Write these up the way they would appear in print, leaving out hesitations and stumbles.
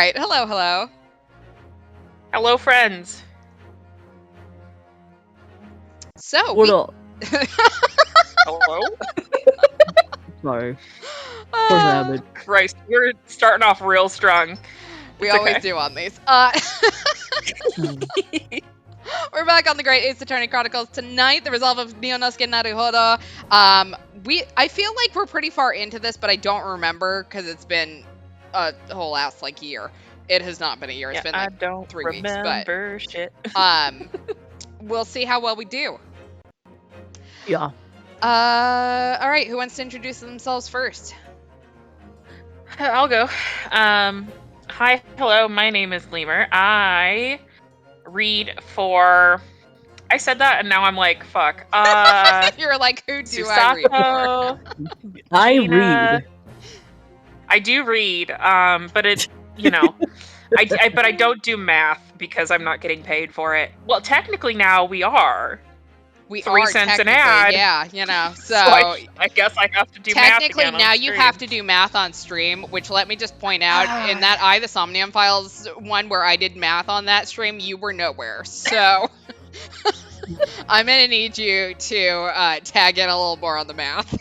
right. Hello, hello. Hello, friends. So, What up? Hello? Sorry. Force habit. Christ, we're starting off real strong. we It's always okay. do on these. Hmm. We're back on the Great Ace Attorney Chronicles tonight. The resolve of Ryunosuke Naruhodo. I feel like we're pretty far into this, but I don't remember because it's been a whole ass year. It has not been a year. It's been I don't 3 weeks, but remember shit. we'll see how well we do. Yeah. All right. Who wants to introduce themselves first? I'll go. Hi, hello, my name is Lemur. I read for... I said that and now I'm like, fuck. You're like, who do I read for? Susato, I Gina. read. I do read, but it, but I don't do math because I'm not getting paid for it. Well, technically now we are. We 3 are cents an technically, ad. yeah, so I guess I have to do math technically again on now you stream. have to do math on stream, which let me just point out, in that the Somnium Files one where I did math on that stream, you were nowhere, so I'm gonna need you to tag in a little more on the math.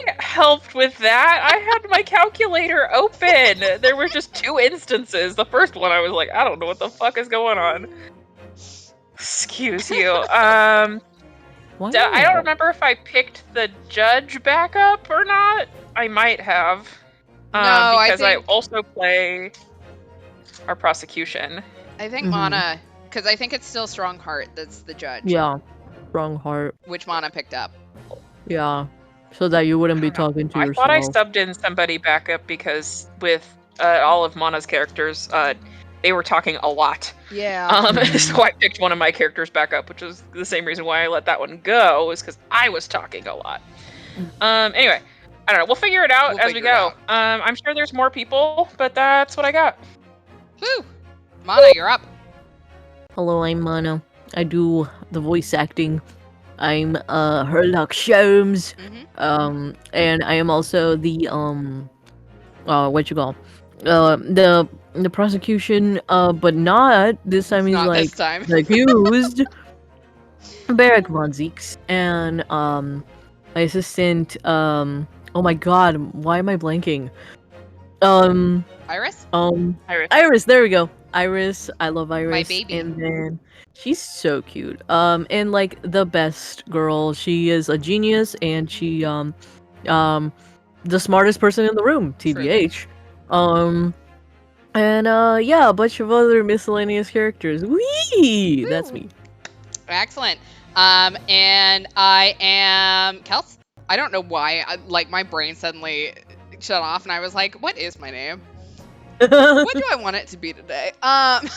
I helped with that. I had my calculator open. There were just 2 instances. The first one I was like, I don't know what the fuck is going on. Excuse you. I don't remember if I picked the judge backup or not. I might have. No, because I think- also play our prosecution. I think Mana, because I think it's still Strongheart that's the judge. Yeah. Wrong heart. Which Mana picked up. Yeah. So that you wouldn't be talking to I yourself. thought I subbed in somebody backup because with all of Mana's characters, they were talking a lot. Yeah. So I picked one of my characters back up, which is the same reason why I let that one go, is because I was talking a lot. Anyway, I don't know. We'll figure it out as we go. I'm sure there's more people, but that's what I got. Woo! Mana, you're up. Hello, I'm Mana. I do the voice acting. I'm Herlock Sholmes. And I am also the what you call the prosecution, but not this time. He's Not like this time. accused. Barrack von Zieks, and my assistant. Oh my god, why am I blanking? Iris? Iris. There we go. Iris. I love Iris. My baby. And then she's so cute. And like the best girl. She is a genius, and she the smartest person in the room, TBH. And yeah, a bunch of other miscellaneous characters. Whee! That's me. Excellent. And I am Kels. I don't know why, my brain suddenly shut off, and I was like, what is my name? What do I want it to be today? I'm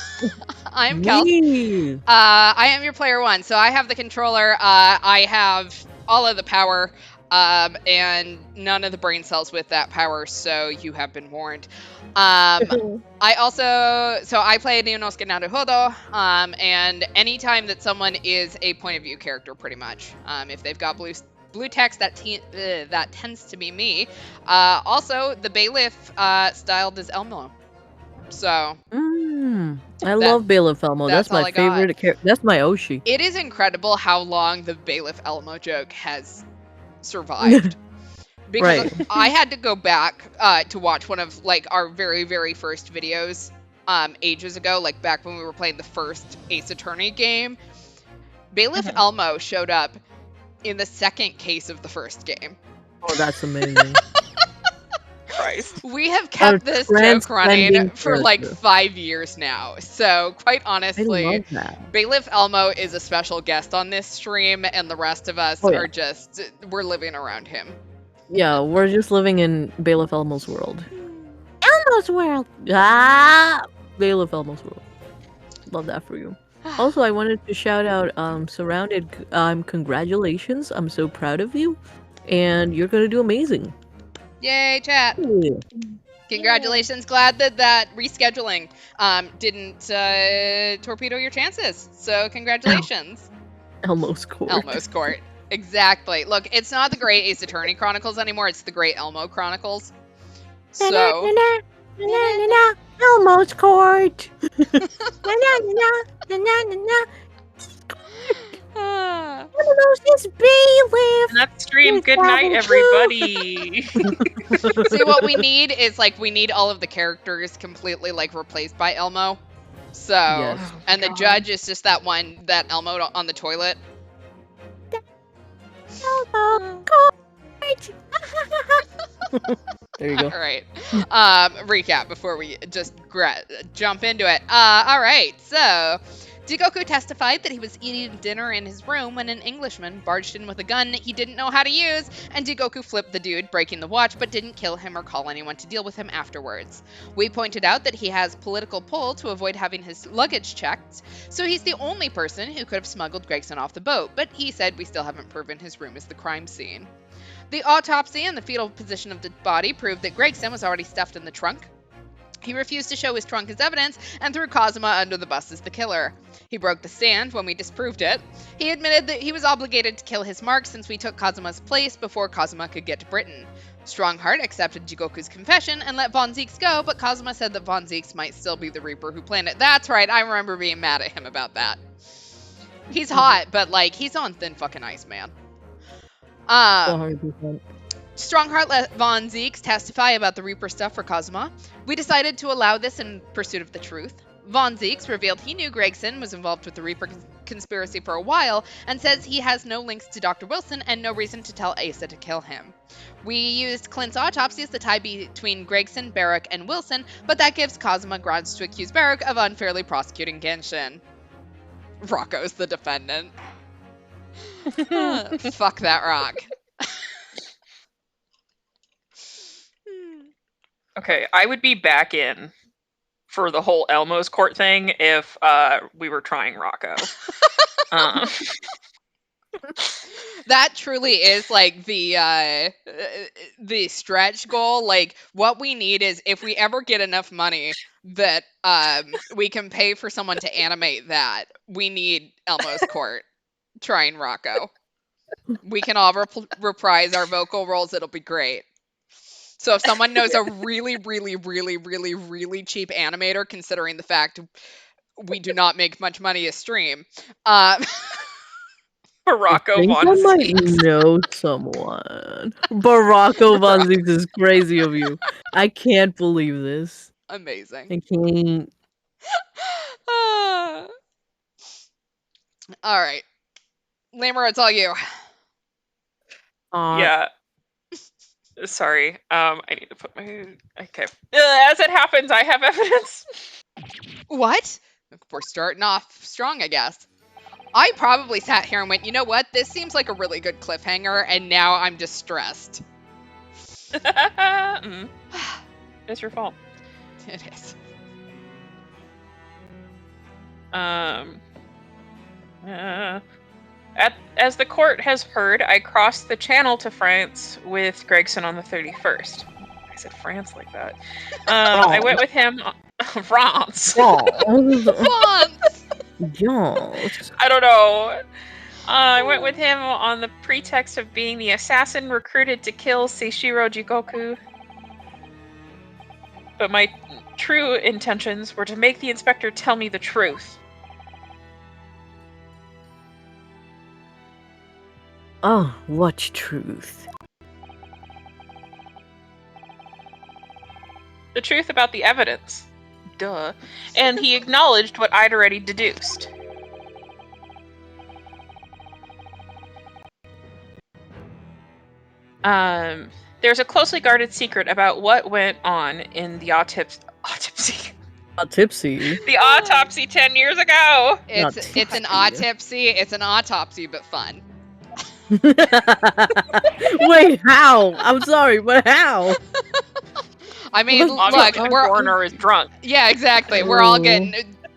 Kels. I am your player 1, so I have the controller. I have all of the power, and none of the brain cells with that power, so you have been warned. I play Ryunosuke Naruhodo, and anytime that someone is a point of view character, pretty much, if they've got blue text, that tends to be me. Also, the bailiff styled as Elmo. So I love Bailiff Elmo. That's my favorite character. That's my Oshi. It is incredible how long the Bailiff Elmo joke has survived. Because I had to go back to watch one of our very, very first videos ages ago, back when we were playing the first Ace Attorney game. Bailiff Elmo showed up in the second case of the first game. Oh, that's amazing. Christ. We have kept this joke running for 5 years now. So, quite honestly, Bailiff Elmo is a special guest on this stream, and the rest of us are just, we're living around him. Yeah, we're just living in Bailiff Elmo's world. Elmo's world! Ah! Bailiff Elmo's world. Love that for you. Also, I wanted to shout out Surrounded. Congratulations. I'm so proud of you. And you're going to do amazing. Yay, chat. Congratulations. Glad that rescheduling didn't torpedo your chances. So, congratulations. Elmo's Court. Elmo's Court. Exactly. Look, it's not the Great Ace Attorney Chronicles anymore. It's the Great Elmo Chronicles. So... Elmo's court. Na-na-na-na-na-na-na. Ah. Elmo's his bailiff. And that's stream. He's Good night, level 2. everybody. See, what we need is we need all of the characters completely replaced by Elmo. So, Yes. and the judge is just that Elmo on the toilet. Elmo court. There you go. All right. Recap before we just jump into it. All right. So, Jigoku testified that he was eating dinner in his room when an Englishman barged in with a gun he didn't know how to use, and Jigoku flipped the dude, breaking the watch, but didn't kill him or call anyone to deal with him afterwards. We pointed out that he has political pull to avoid having his luggage checked, so he's the only person who could have smuggled Gregson off the boat, but he said we still haven't proven his room is the crime scene. The autopsy and the fetal position of the body proved that Gregson was already stuffed in the trunk. He refused to show his trunk as evidence and threw Kazuma under the bus as the killer. He broke the stand when we disproved it. He admitted that he was obligated to kill his mark since we took Kazuma's place before Kazuma could get to Britain. Strongheart accepted Jigoku's confession and let Von Zieks go, but Kazuma said that Von Zieks might still be the Reaper who planned it. That's right, I remember being mad at him about that. He's hot, but he's on thin fucking ice, man. 100%. Strongheart let Von Zieks testify about the Reaper stuff for Kazuma. We decided to allow this in pursuit of the truth. Von Zieks revealed he knew Gregson was involved with the Reaper conspiracy for a while and says he has no links to Dr. Wilson and no reason to tell Asa to kill him. We used Clint's autopsy as the tie between Gregson, Barak, and Wilson, but that gives Kazuma grounds to accuse Barak of unfairly prosecuting Genshin. Rocco's the defendant. Fuck that rock. Okay, I would be back in for the whole Elmo's court thing if we were trying Rocco. That truly is the stretch goal. What we need is if we ever get enough money that we can pay for someone to animate that, we need Elmo's court trying Rocco. We can all reprise our vocal roles. It'll be great. So if someone knows a really, really, really, really, really cheap animator, considering the fact we do not make much money a stream, Baracko I Von might Zieks. know someone. Baracko Von Zieks is crazy of you. I can't believe this. amazing. I can't. All right. Lammer, it's all you. Yeah. Sorry. I need to put my... Okay. As it happens, I have evidence. What? We're starting off strong, I guess. I probably sat here and went, you know what? This seems like a really good cliffhanger, and now I'm distressed. It's your fault. It is. As the court has heard, I crossed the channel to France with Gregson on the 31st. I said France like that. I went with him... France. France. I don't know. I went with him on the pretext of being the assassin recruited to kill Seishiro Jigoku. But my true intentions were to make the inspector tell me the truth. Oh, what truth? The truth about the evidence. Duh. And he acknowledged what I'd already deduced. There's a closely guarded secret about what went on in the autopsy. Autopsy? The autopsy 10 years ago! It's an autopsy. It's an autopsy, but fun. Wait, how? I'm sorry, but how? I mean, Look, the coroner is drunk. Yeah, exactly. We're all getting...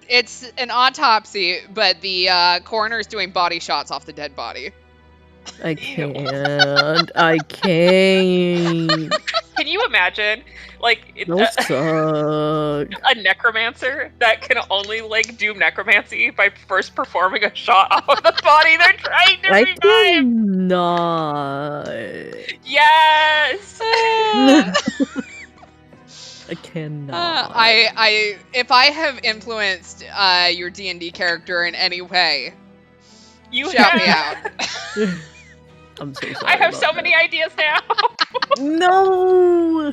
It's an autopsy, but the coroner's doing body shots off the dead body. I can't. I can't. Can you imagine, Those suck. a necromancer that can only do necromancy by first performing a shot off of the body they're trying to I revive? cannot. Yes. I cannot. If I have influenced your D&D character in any way, You shout me have. out. I'm so sorry. I have about so that. many ideas now. No.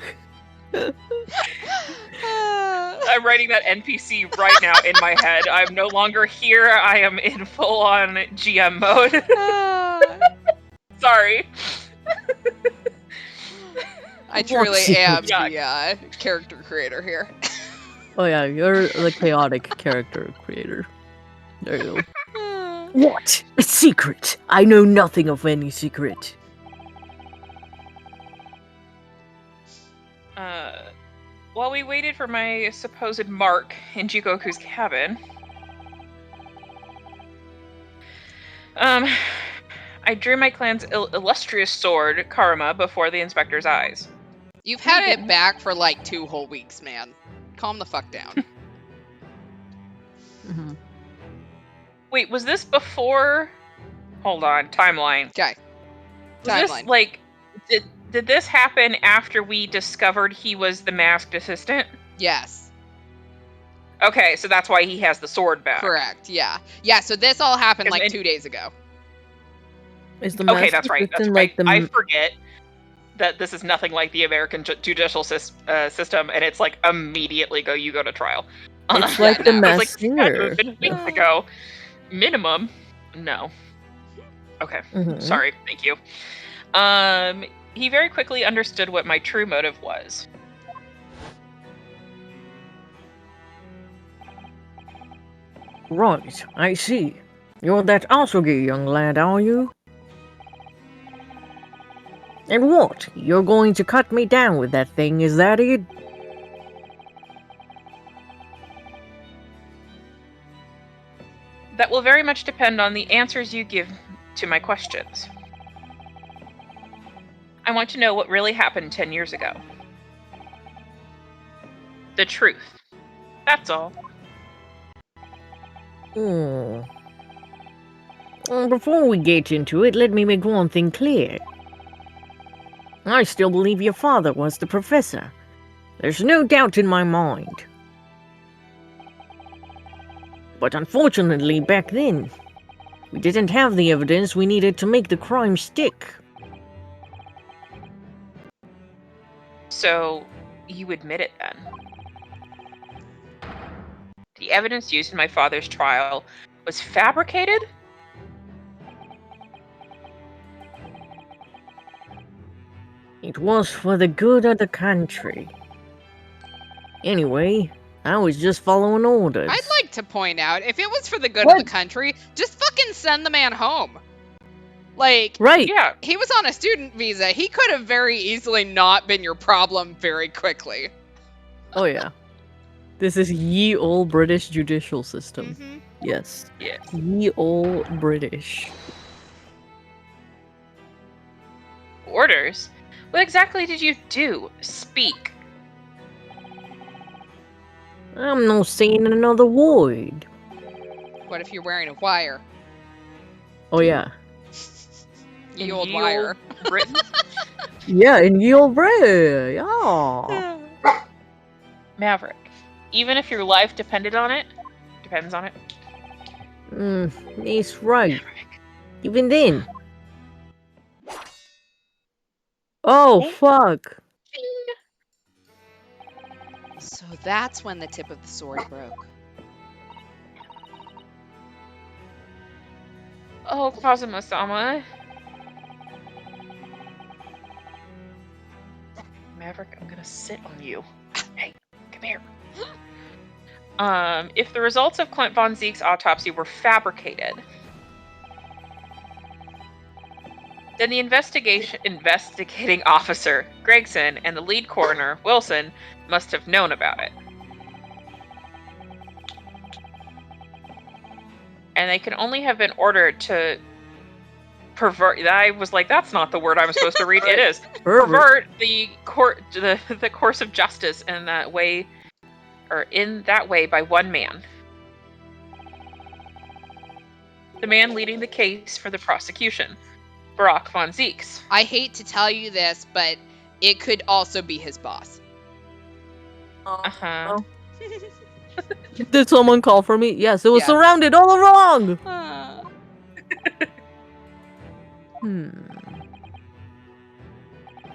I'm writing that NPC right now in my head. I'm no longer here. I am in full-on GM mode. Sorry. I truly secret? am Yeah. the character creator here. Oh yeah, you're the chaotic character creator. There you go. What? A secret? I know nothing of any secret. While we waited for my supposed mark in Jikoku's cabin, I drew my clan's illustrious sword, Karma, before the inspector's eyes. You've had it back for like 2 whole weeks, man. Calm the fuck down. Mm-hmm. Wait, was this before? Hold on, timeline. Okay. Was this like did this happen after we discovered he was the masked assistant? Yes. Okay, so that's why he has the sword back. Correct. Yeah. Yeah. So this all happened like 2 days ago. Is the okay, that's right. That's like right. I forget that this is nothing like the American judicial system, and it's like immediately you go to trial. It's like the masked singer. It's like weeks ago. Minimum, no. Okay, sorry. Thank you. He very quickly understood what my true motive was. Right, I see. You're that Asugi young lad, are you? And what? You're going to cut me down with that thing, is that it? That will very much depend on the answers you give to my questions. I want to know what really happened 10 years ago. The truth. That's all. Before we get into it, let me make one thing clear. I still believe your father was the professor. There's no doubt in my mind. But unfortunately, back then, we didn't have the evidence we needed to make the crime stick. So, you admit it then? The evidence used in my father's trial was fabricated? It was for the good of the country. Anyway, I was just following orders. I'd like to point out, if it was for the good of the country, just fucking send the man home. Like, right. Yeah. He was on a student visa. He could have very easily not been your problem very quickly. Oh yeah. This is ye old British judicial system. Mm-hmm. Yes. Yes. Ye old British. Orders? What exactly did you do? Speak. I'm not saying another word. What if you're wearing a wire? Oh yeah. Ye old wire. Britain? Yeah, in ye old Britain. Yeah. Maverick. Even if your life depends on it. It's right. Even then. Oh, fuck. So that's when the tip of the sword broke. Oh, Kazuma-sama. Maverick, I'm gonna sit on you. Hey, come here. If the results of Clint von Zieks' autopsy were fabricated, then the investigating officer, Gregson, and the lead coroner, Wilson, must have known about it. And they can only have been ordered to pervert. I was like, that's not the word I'm supposed to read. It is. Pervert the course of justice in that way by one man. The man leading the case for the prosecution, Barack von Zieks. I hate to tell you this, but it could also be his boss. Uh-huh. Did someone call for me? Yes, it was Yes. surrounded all along!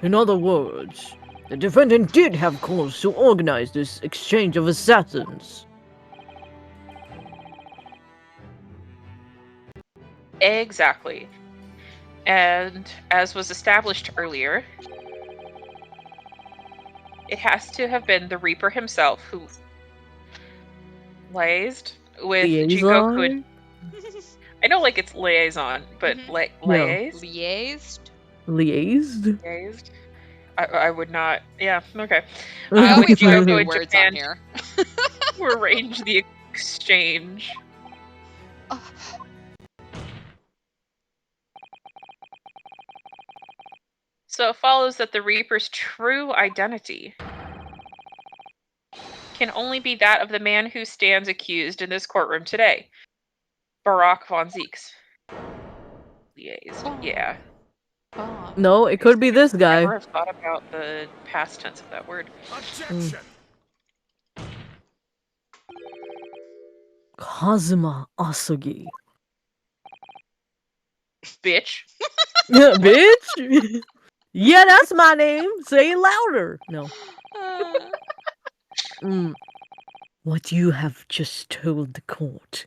In other words, the defendant did have cause to organize this exchange of assassins. Exactly. And as was established earlier, it has to have been the Reaper himself who liaised with Jingoku. Liaison? I know, like, it's liaison, but liaised? Liaised? Liaised? Liaised? I would not. Yeah, okay. I With always learn Jingoku new in words Japan on here. to arrange the exchange. So it follows that the Reaper's true identity can only be that of the man who stands accused in this courtroom today, Barack von Zieks. Liaised. Yeah. No, it could be this guy. Never have thought about the past tense of that word. Objection! Kazuma Asugi. Bitch. Bitch? Yeah, that's my name. Say it louder. No. What you have just told the court.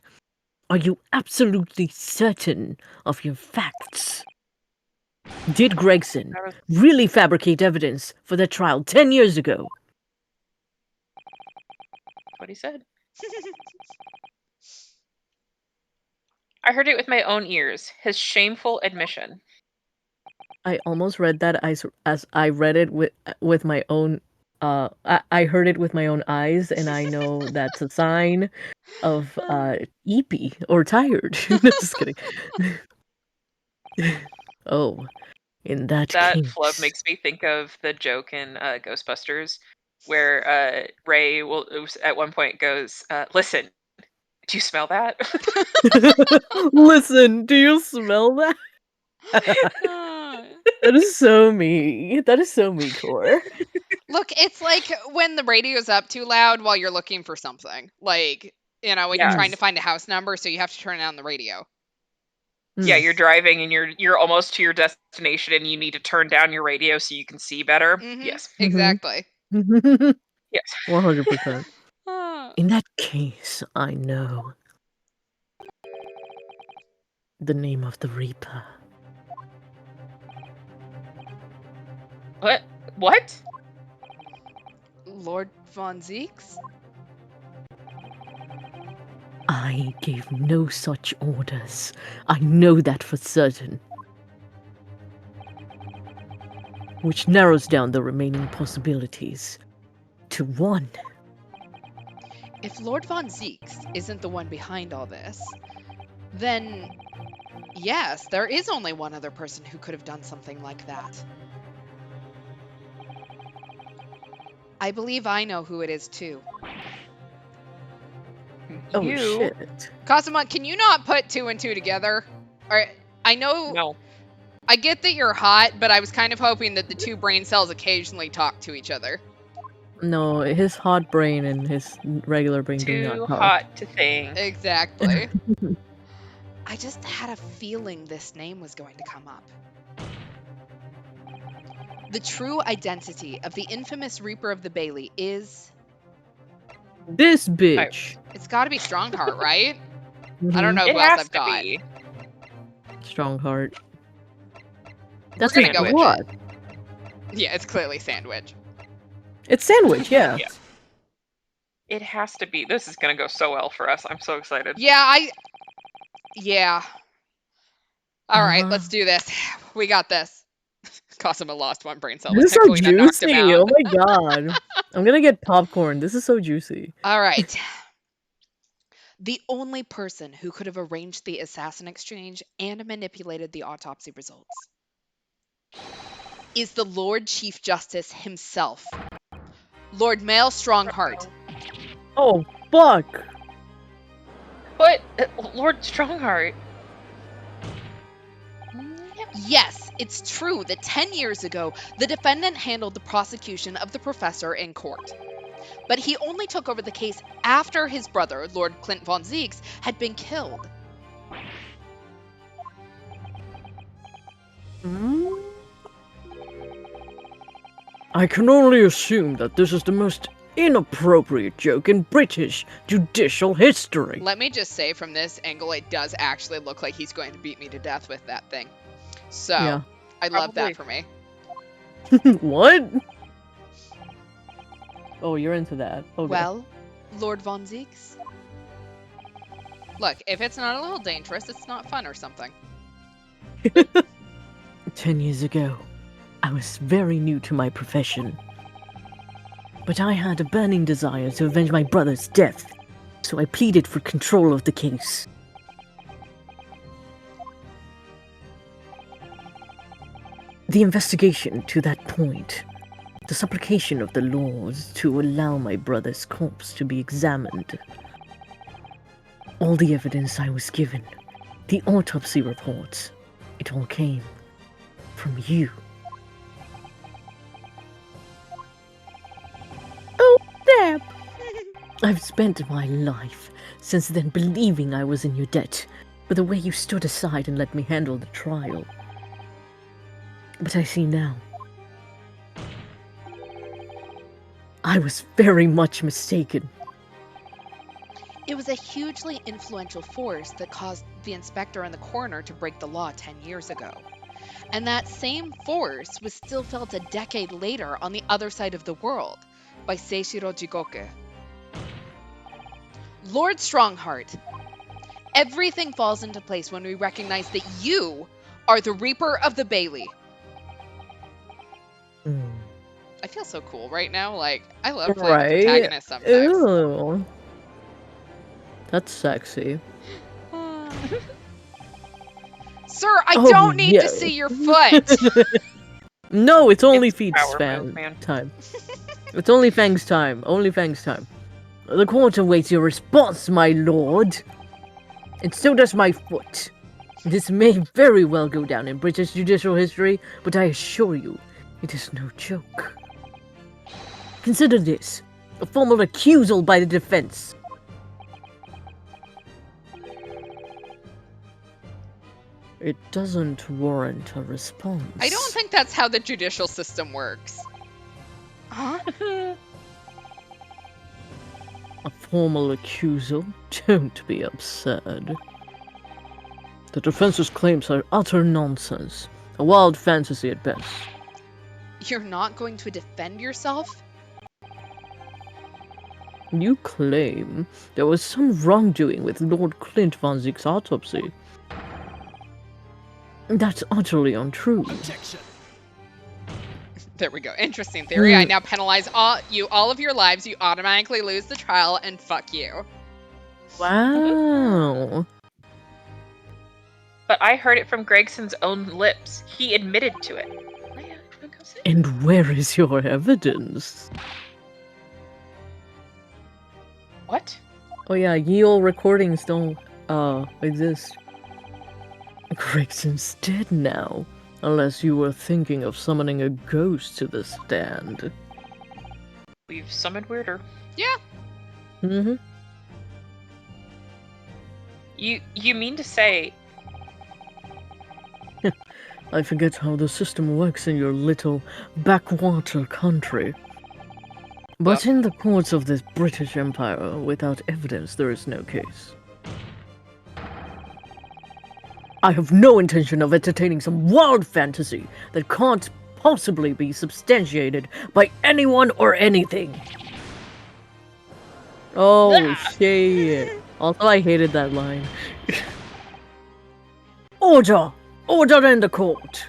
Are you absolutely certain of your facts? Did Gregson really fabricate evidence for the trial 10 years ago? What he said. I heard it with my own ears. His shameful admission. I almost read that as I read it with my own. I heard it with my own eyes, and I know that's a sign of eepy or tired. Just kidding. Oh, in that That case. flub makes me think of the joke in Ghostbusters where Ray will at one point goes, listen, do you smell that? Listen, do you smell that? That is so me. That is so me, Core. Look, it's like when the radio's up too loud while you're looking for something. Like, you know, when you're trying to find a house number, so you have to turn on the radio. Yeah, you're driving and you're almost to your destination and you need to turn down your radio so you can see better. Yes. Exactly. Yes. 100%. In that case, I know the name of the Reaper. What? Lord von Zieks? I gave no such orders. I know that for certain. Which narrows down the remaining possibilities to one. If Lord von Zieks isn't the one behind all this, then yes, there is only one other person who could have done something like that. I believe I know who it is too. Oh You? shit. Kazuma, can you not put two and two together? Or I know No. I get that you're hot, but I was kind of hoping that the two brain cells occasionally talk to each other. No, his hot brain and his regular brain do Too not talk. hot to think. Exactly. I just had a feeling this name was going to come up. The true identity of the infamous Reaper of the Bailey is... This bitch. It's gotta be Strongheart, right? I don't know It who else has I've to got. be. Strongheart. We're That's gonna go with what? it. Yeah, it's clearly Sandwich. It's Sandwich, yeah. Yeah. It has to be. This is gonna go so well for us. I'm so excited. Yeah, Alright, let's do this. We got this. Kazuma lost one brain cell. This is so Technically, that knocked him juicy. out. Oh my god. I'm gonna get popcorn. This is so juicy. Alright. The only person who could have arranged the assassin exchange and manipulated the autopsy results is the Lord Chief Justice himself, Lord Male Strongheart. Oh, fuck. But Lord Strongheart. Yes, it's true that 10 years ago, the defendant handled the prosecution of the professor in court. But he only took over the case after his brother, Lord Clint von Zieks, had been killed. I can only assume that this is the most inappropriate joke in British judicial history. Let me just say, from this angle, it does actually look like he's going to beat me to death with that thing. So, Yeah. I love that Probably. for me. What? Oh, you're into that. Okay. Well, Lord von Zieks? Look, if it's not a little dangerous, it's not fun or something. 10 years ago, I was very new to my profession. But I had a burning desire to avenge my brother's death, so I pleaded for control of the case. The investigation to that point, the supplication of the Lords to allow my brother's corpse to be examined, all the evidence I was given, the autopsy reports, it all came from you. Oh, Deb! I've spent my life since then believing I was in your debt for the way you stood aside and let me handle the trial. But I see now. I was very much mistaken. It was a hugely influential force that caused the inspector and the coroner to break the law 10 years ago. And that same force was still felt a decade later on the other side of the world by Seishiro Jigoku. Lord Strongheart, everything falls into place when we recognize that you are the Reaper of the Bailey. I feel so cool right now. Like, I love playing the protagonist sometimes. Ew. That's sexy. Sir, I don't need yeah. to see your foot. No, it's only It's feet power span move, man. time. It's only Fang's time. Only Fang's time. The court awaits your response, my lord. And so does my foot. This may very well go down in British judicial history, but I assure you, it is no joke. Consider this a formal accusal by the defense. It doesn't warrant a response. I don't think that's how the judicial system works. Huh? A formal accusal? Don't be absurd. The defense's claims are utter nonsense. A wild fantasy at best. You're not going to defend yourself? You claim there was some wrongdoing with Lord Clint von Zieks' autopsy. That's utterly untrue. Objection. There we go. Interesting theory. I now penalize all of your lives. You automatically lose the trial, and fuck you. Wow. But I heard it from Gregson's own lips. He admitted to it. And where is your evidence? What? Oh yeah, ye olde recordings don't exist. Gregson's dead now. Unless you were thinking of summoning a ghost to the stand. We've summoned weirder. Yeah. Mm-hmm. You mean to say I forget how the system works in your little backwater country. But in the courts of this British Empire, without evidence, there is no case. I have no intention of entertaining some wild fantasy that can't possibly be substantiated by anyone or anything. Oh, shit. Also, I hated that line. Order! Order in the court!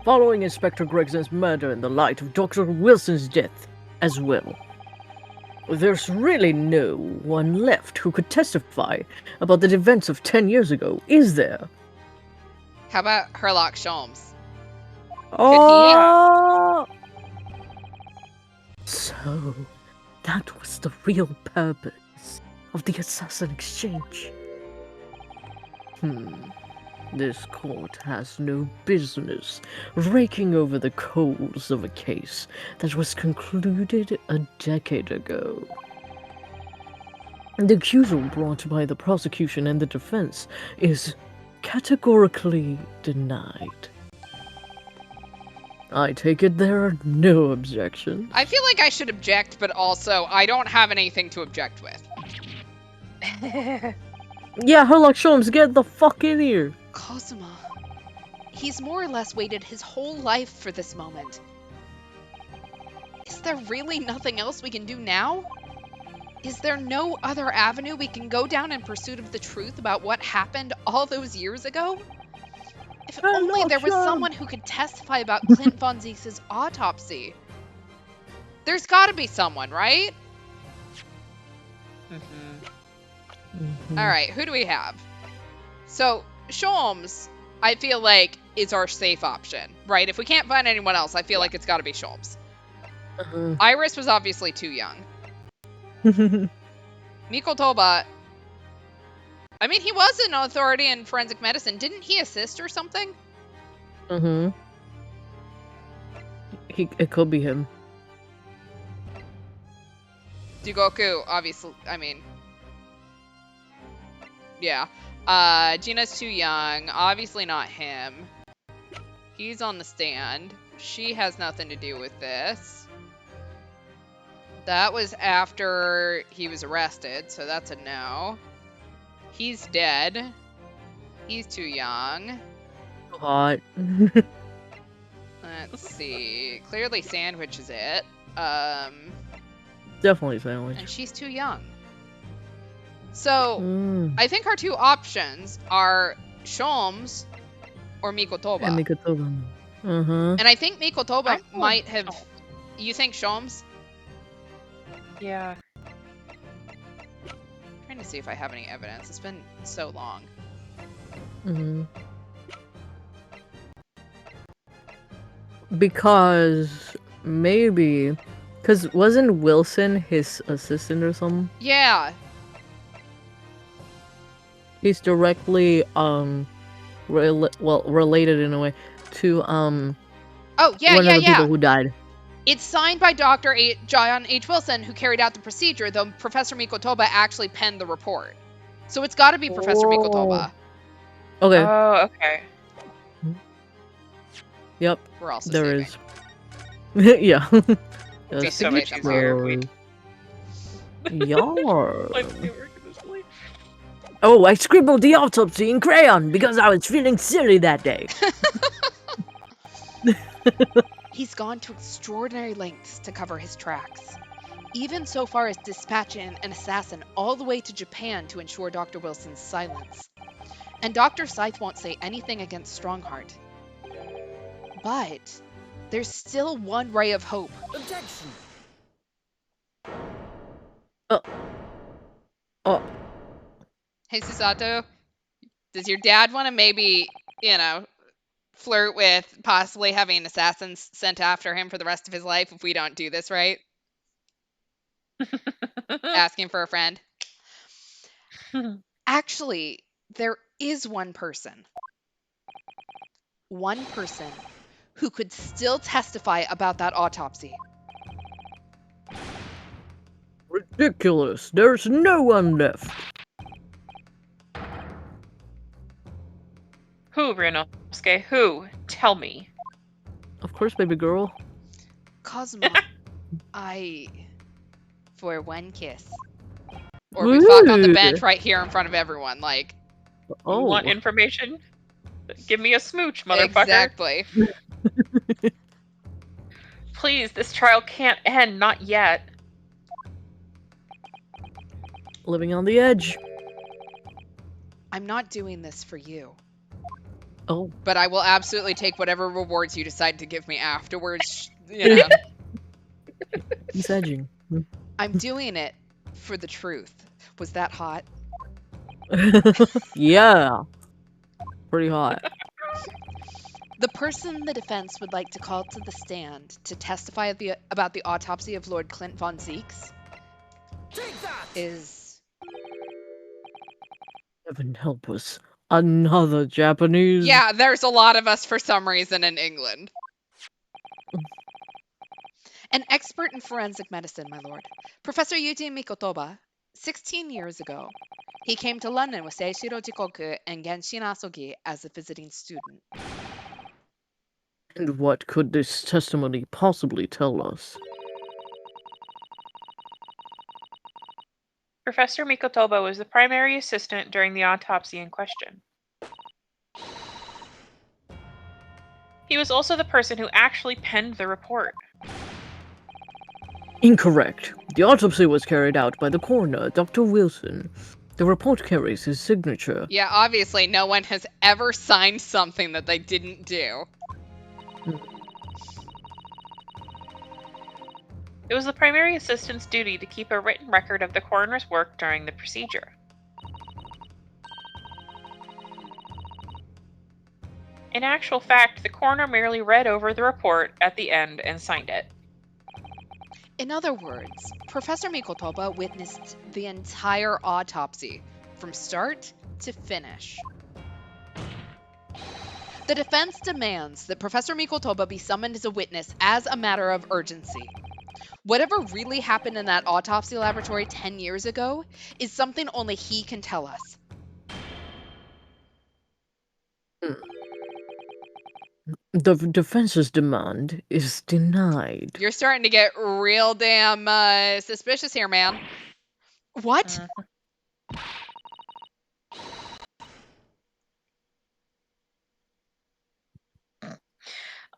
Following Inspector Gregson's murder in the light of Dr. Wilson's death as well. There's really no one left who could testify about the events of 10 years ago, is there? How about Herlock Sholmes? Oh! So, that was the real purpose of the assassin exchange. This court has no business raking over the coals of a case that was concluded a decade ago. The accusal brought by the prosecution and the defense is categorically denied. I take it there are no objections. I feel like I should object, but also I don't have anything to object with. Yeah, Herlock Sholmes, get the fuck in here! Kazuma, he's more or less waited his whole life for this moment. Is there really nothing else we can do now? Is there no other avenue we can go down in pursuit of the truth about what happened all those years ago? If only there was someone who could testify about Clint von Zieks' autopsy. There's gotta be someone, right? Alright, who do we have? So, Sholmes, I feel like, is our safe option, right? If we can't find anyone else, I feel like it's gotta be Sholmes. Iris was obviously too young. Mikotoba, I mean, he was an authority in forensic medicine. Didn't he assist or something? It could be him. Dugoku, obviously, I mean... Yeah. Gina's too young. Obviously not him. He's on the stand. She has nothing to do with this. That was after he was arrested, so that's a no. He's dead. He's too young. Hot. Let's see. Clearly Sandwich is it. Definitely Sandwich. And she's too young. So, I think our two options are Sholmes or Mikotoba. And Mikotoba. And I think Mikotoba might have... Sholmes. You think Sholmes? Yeah. I'm trying to see if I have any evidence. It's been so long. Because maybe... Because wasn't Wilson his assistant or something? Yeah. He's directly, related in a way to, Oh, one of the people who died. It's signed by Dr. John H. Wilson, who carried out the procedure, though Professor Mikotoba actually penned the report. So it's got to be Professor Mikotoba. Okay. Oh, okay. Yep. We're also There saving. is. Yeah. Be so much easier if we- Yar. Like, we were gonna sleep. Oh, I scribbled the autopsy in crayon because I was feeling silly that day. He's gone to extraordinary lengths to cover his tracks. Even so far as dispatching an assassin all the way to Japan to ensure Dr. Wilson's silence. And Dr. Scythe won't say anything against Strongheart. But there's still one ray of hope. Objection. Oh. Hey, Susato, does your dad want to maybe, flirt with possibly having assassins sent after him for the rest of his life if we don't do this right? Asking for a friend. Actually, there is one person. One person who could still testify about that autopsy. Ridiculous. There's no one left. Who, Ryunosuke? Who? Tell me. Of course, baby girl. Cosmo, for one kiss. Or we fuck on the bench right here in front of everyone, like. You want information? Give me a smooch, motherfucker. Exactly. Please, this trial can't end, not yet. Living on the edge. I'm not doing this for you. Oh. But I will absolutely take whatever rewards you decide to give me afterwards. He's edging. I'm doing it for the truth. Was that hot? Yeah. Pretty hot. The person the defense would like to call to the stand to testify about the autopsy of Lord Clint von Zieks is... Heaven help us. Another Japanese? Yeah, there's a lot of us for some reason in England. An expert in forensic medicine, my lord. Professor Yuji Mikotoba, 16 years ago. He came to London with Seishiro Jikoku and Genshin Asogi as a visiting student. And what could this testimony possibly tell us? Professor Mikotoba was the primary assistant during the autopsy in question. He was also the person who actually penned the report. Incorrect. The autopsy was carried out by the coroner, Dr. Wilson. The report carries his signature. Yeah, obviously, no one has ever signed something that they didn't do. It was the primary assistant's duty to keep a written record of the coroner's work during the procedure. In actual fact, the coroner merely read over the report at the end and signed it. In other words, Professor Mikotoba witnessed the entire autopsy, from start to finish. The defense demands that Professor Mikotoba be summoned as a witness as a matter of urgency. Whatever really happened in that autopsy laboratory 10 years ago is something only he can tell us. The defense's demand is denied. You're starting to get real damn suspicious here, man. What?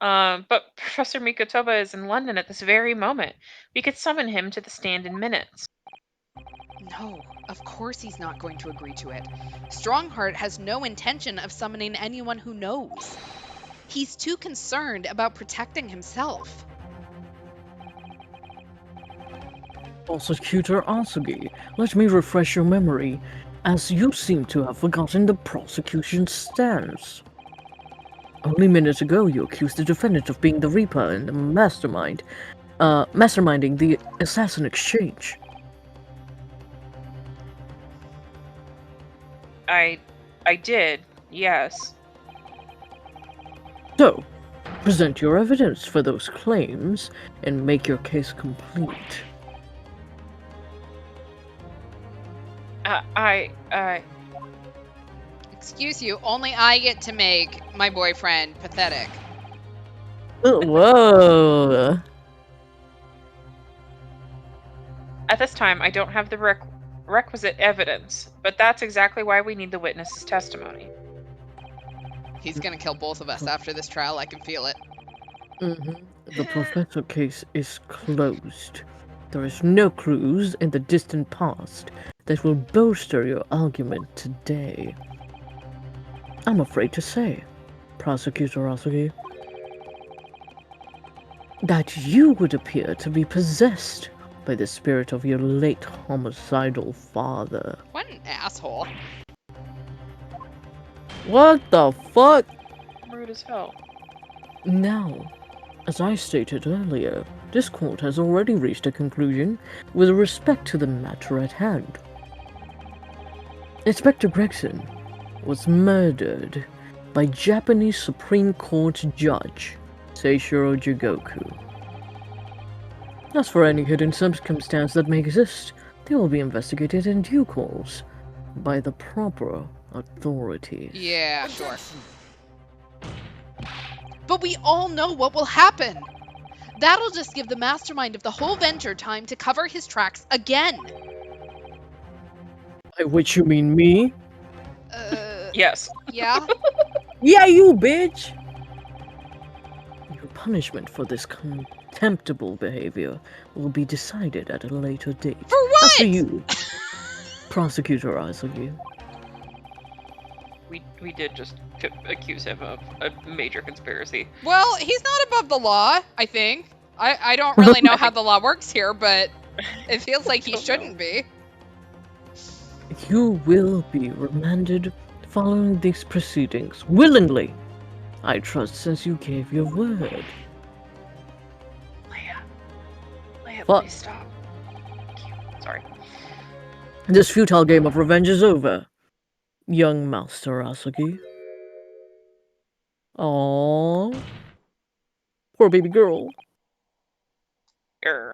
But Professor Mikotoba is in London at this very moment. We could summon him to the stand in minutes. No, of course he's not going to agree to it. Strongheart has no intention of summoning anyone who knows. He's too concerned about protecting himself. Prosecutor Asugi, let me refresh your memory, as you seem to have forgotten the prosecution's stance. Only minutes ago, you accused the defendant of being the Reaper and the masterminding the assassin exchange. I did, yes. So, present your evidence for those claims and make your case complete. Excuse you, only I get to make my boyfriend pathetic. Whoa! At this time, I don't have the requisite evidence, but that's exactly why we need the witness's testimony. He's gonna kill both of us after this trial, I can feel it. The professor case is closed. There is no clues in the distant past that will bolster your argument today. I'm afraid to say, Prosecutor Asugi, that you would appear to be possessed by the spirit of your late homicidal father. What an asshole. What the fuck? Rude as hell. Now, as I stated earlier, this court has already reached a conclusion with respect to the matter at hand. Inspector Gregson was murdered by Japanese Supreme Court Judge Seishiro Jigoku. As for any hidden circumstance that may exist, they will be investigated in due course by the proper authorities. Yeah, sure. But we all know what will happen. That'll just give the mastermind of the whole venture time to cover his tracks again. By which you mean me? Yes. Yeah? Yeah, you bitch! Your punishment for this contemptible behavior will be decided at a later date. For what? As for you, Prosecutor Asugi. We did just accuse him of a major conspiracy. Well, he's not above the law, I think. I don't really know how the law works here, but it feels like he shouldn't be. You will be remanded following these proceedings willingly. I trust since you gave your word. Leia, What? please stop. Thank you. Sorry. This futile game of revenge is over. young Master Asagi. Aww. Poor baby girl. Grr.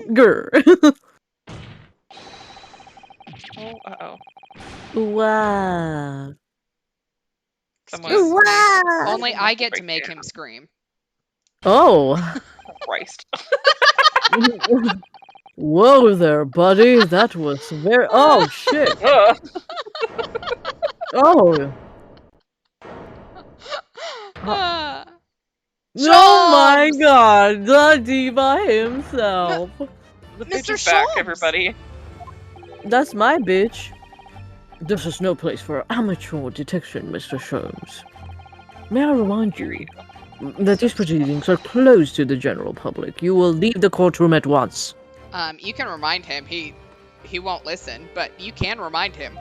Grr. Oh, uh-oh. Wow. Someone Excuse me. Wow. Only I get to break make down. him scream. Oh. Christ. Whoa there, buddy. That was very. Oh, shit. Ugh. Oh. Ah. Oh my Shams! god. The diva himself. The bitch Mr. is back, Shams! everybody. That's my bitch. This is no place for amateur detection, Mr. Sholmes. May I remind you that these proceedings are closed to the general public. You will leave the courtroom at once. You can remind him. He won't listen, but you can remind him.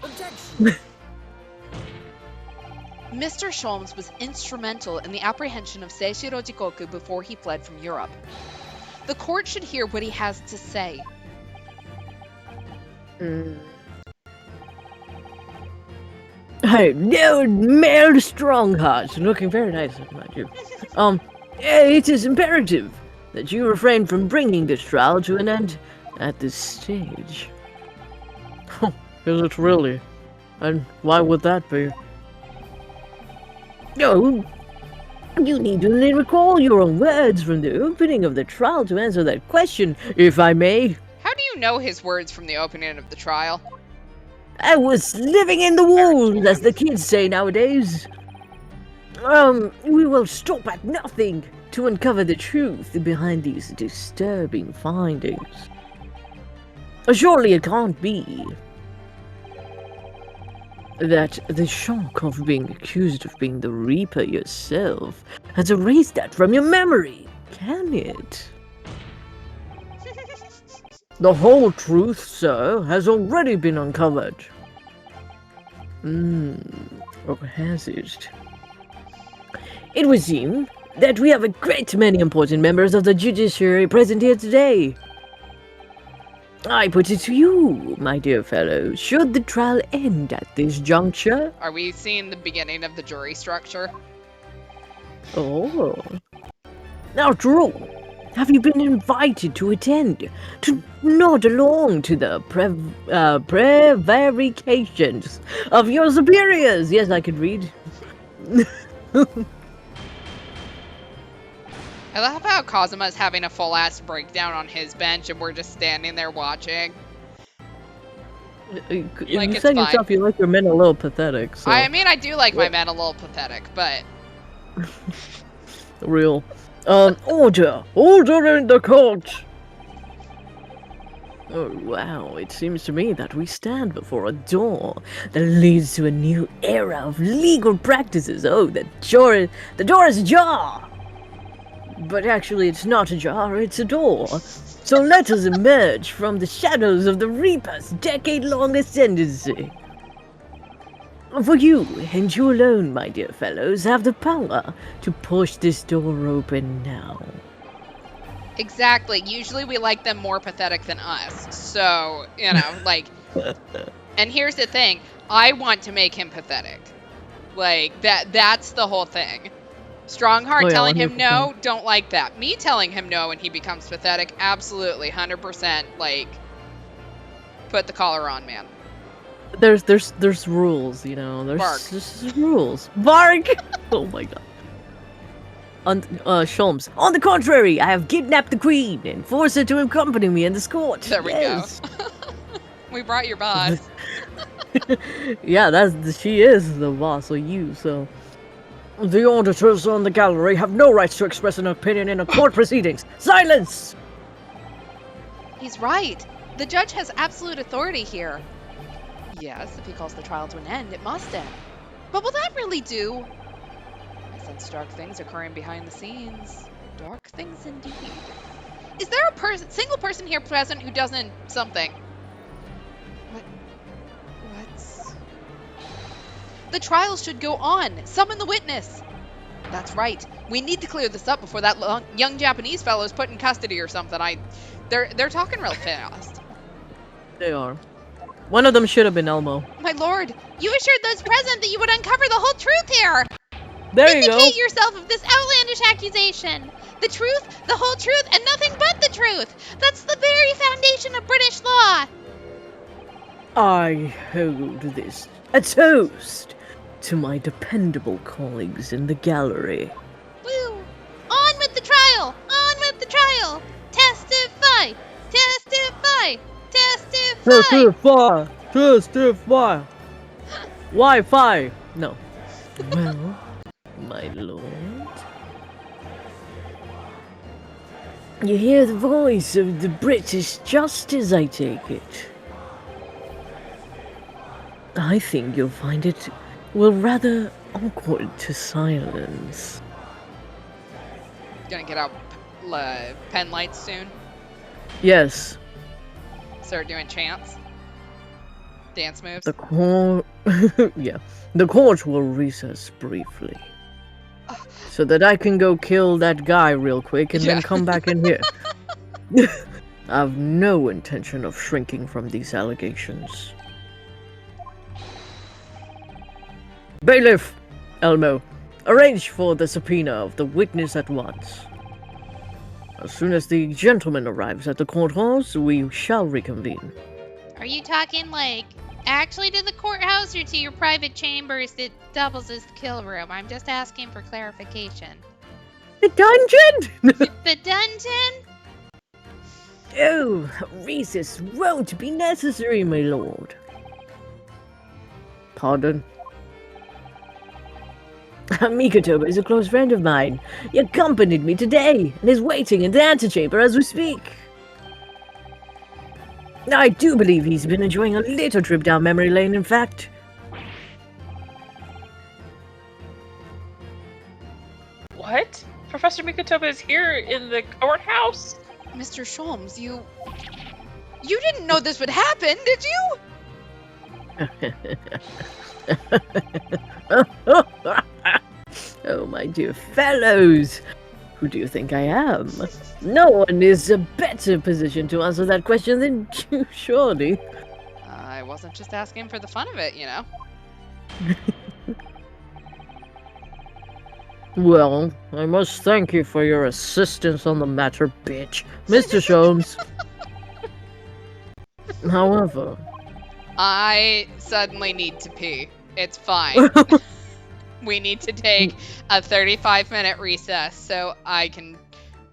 Mr. Sholmes was instrumental in the apprehension of Seishiro Jikoku before he fled from Europe. The court should hear what he has to say. Hey, no, Mayor Strongheart, looking very nice, mind you. It is imperative that you refrain from bringing this trial to an end at this stage. Is it really? And why would that be? No, you need to only recall your own words from the opening of the trial to answer that question, if I may. How do you know his words from the opening of the trial? I was living in the woods, as the kids say nowadays. We will stop at nothing to uncover the truth behind these disturbing findings. Surely it can't be that the shock of being accused of being the Reaper yourself has erased that from your memory, can it? The whole truth, sir, has already been uncovered. Or has it? It would seem that we have a great many important members of the judiciary present here today. I put it to you, my dear fellow, should the trial end at this juncture? Are we seeing the beginning of the jury structure? Oh. After all, have you been invited to attend, to nod along to the prevarications of your superiors? Yes, I can read. I love how Kazuma's having a full-ass breakdown on his bench and we're just standing there watching. You Like, it's said fine. yourself you like your men a little pathetic, so... I mean, I do like my men a little pathetic, but... Real. Order! Order in the court! Oh, wow. It seems to me that we stand before a door that leads to a new era of legal practices. Oh, the door is ajar! But actually, it's not ajar, it's a door. So let us emerge from the shadows of the Reaper's decade-long ascendancy. For you, and you alone, my dear fellows, have the power to push this door open now. Exactly. Usually we like them more pathetic than us. So, you know, like... And here's the thing. I want to make him pathetic. Like, that's the whole thing. Strongheart telling him 100%. no, don't like that. Me telling him no and he becomes pathetic, absolutely, 100%, like... Put the collar on, man. There's rules, you know. There's rules. Bark! Oh my god. Sholmes. On the contrary, I have kidnapped the queen and forced her to accompany me in this court. There we go. We brought your boss. Yeah, she is the boss of you, so... The auditors on the gallery have no rights to express an opinion in a court proceedings. Silence! He's right. The judge has absolute authority here. Yes, if he calls the trial to an end, it must end. But will that really do? I sense dark things occurring behind the scenes. Dark things indeed. Is there a single person here present who doesn't something? What's... The trial should go on. Summon the witness. That's right. We need to clear this up before that young Japanese fellow is put in custody or something. They're talking real fast. They are. One of them should have been Elmo. My lord, you assured those present that you would uncover the whole truth here. There you go. Vindicate yourself of this outlandish accusation. The truth, the whole truth, and nothing but the truth. That's the very foundation of British law. I hold this a toast to my dependable colleagues in the gallery. Woo! On with the trial! On with the trial! Testify! Testify! Testify! Testify! Wi-Fi! No. Well, my lord. You hear the voice of the British Justice, I take it. I think you'll find it, well, rather awkward to silence. Gonna get out pen lights soon. Yes. Start doing chants. Dance moves. The court... yeah. The court will recess briefly. So that I can go kill that guy real quick and then come back in here. I have no intention of shrinking from these allegations. Bailiff! Elmo, arrange for the subpoena of the witness at once. As soon as the gentleman arrives at the courthouse, we shall reconvene. Are you talking, like, actually to the courthouse or to your private chambers that doubles as the kill room? I'm just asking for clarification. The dungeon? The dungeon? Oh, recess won't be necessary, my lord. Pardon? Mikotoba is a close friend of mine. He accompanied me today and is waiting in the antechamber as we speak. I do believe he's been enjoying a little trip down memory lane, in fact. What? Professor Mikotoba is here in the courthouse? Mr. Sholmes, you didn't know this would happen, did you? Oh, my dear fellows. Who do you think I am? No one is a better position to answer that question than you, surely. I wasn't just asking for the fun of it, you know. Well, I must thank you for your assistance on the matter, bitch. Mr. Sholmes. However... I suddenly need to pee. It's fine. We need to take a 35-minute recess so I can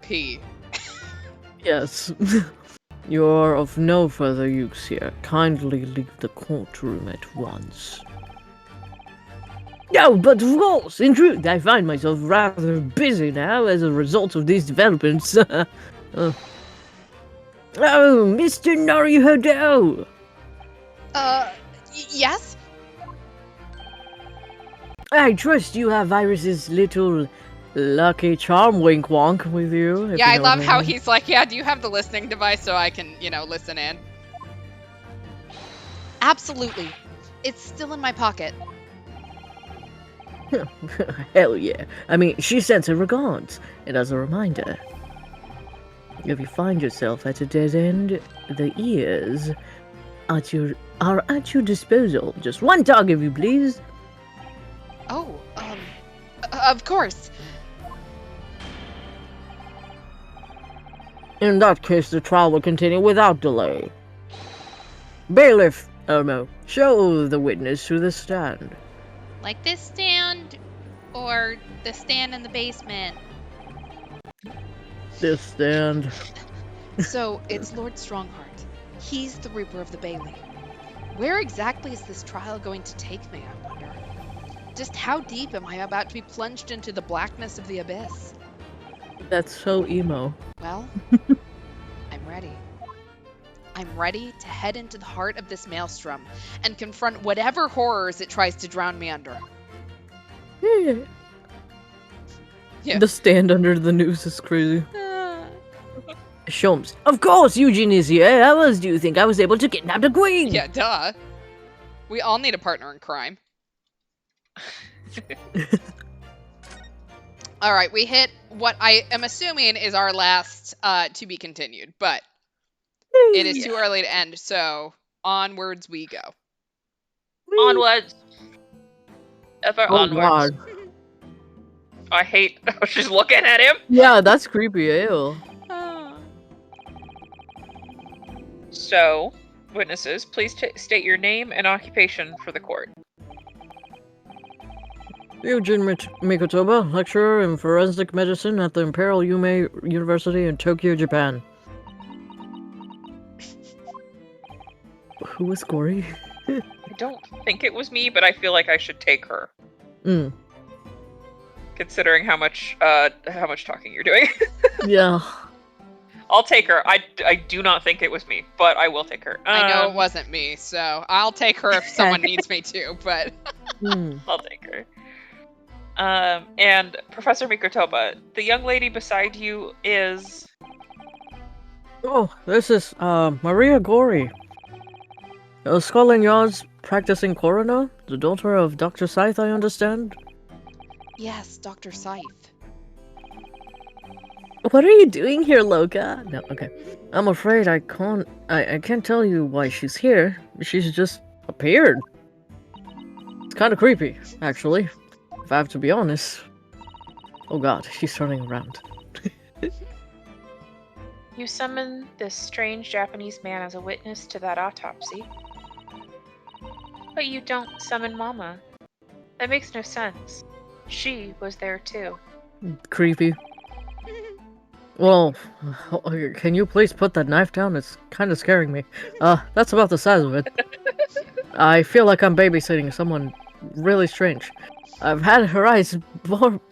pee. Yes. You're of no further use here. Kindly leave the courtroom at once. Oh, but of course, in truth, I find myself rather busy now as a result of these developments. Oh, Mr. Naruhodo! Yes? I trust you have Iris's little lucky charm wink wonk with you. Yeah, I love how he's like, yeah, do you have the listening device so I can, listen in? Absolutely. It's still in my pocket. Hell yeah. I mean, she sends her regards. And as a reminder, if you find yourself at a dead end, the ears are at your disposal. Just one dog, if you please. Oh, of course. In that case, the trial will continue without delay. Bailiff, Elmo, show the witness to the stand. Like this stand, or the stand in the basement? This stand. So, it's Lord Strongheart. He's the Reaper of the Bailey. Where exactly is this trial going to take me, I wonder? Just how deep am I about to be plunged into the blackness of the abyss? That's so emo. Well, I'm ready. I'm ready to head into the heart of this maelstrom and confront whatever horrors it tries to drown me under. Yeah. The stand under the noose is crazy. Sholmes. Of course, Eugene is here. How else do you think I was able to kidnap the queen? Yeah, duh. We all need a partner in crime. All right, we hit what I am assuming is our last to be continued, but it is too early to end, so onwards we go. Onwards. Ever Oh onwards. god. I hate how she's looking at him. Yeah, that's creepy. Ew. So, witnesses, please state your name and occupation for the court. Eugene Mikotoba, lecturer in forensic medicine at the Imperial Yume University in Tokyo, Japan. Who was Gory? I don't think it was me, but I feel like I should take her. Considering how much talking you're doing. Yeah. I'll take her. I do not think it was me, but I will take her. I know it wasn't me, so I'll take her if someone needs me to, but... I'll take her. And Professor Mikotoba, the young lady beside you is... Oh, this is, Maria Gori. A Scotland Yard's practicing coroner? The daughter of Dr. Scythe, I understand? Yes, Dr. Scythe. What are you doing here, Loka? No, okay. I'm afraid I can't tell you why she's here. She's just appeared. It's kind of creepy, actually, if I have to be honest. Oh god, she's turning around. You summoned this strange Japanese man as a witness to that autopsy. But you don't summon Mama. That makes no sense. She was there too. Creepy. Well, can you please put that knife down? It's kind of scaring me. That's about the size of it. I feel like I'm babysitting someone really strange. I've had her eyes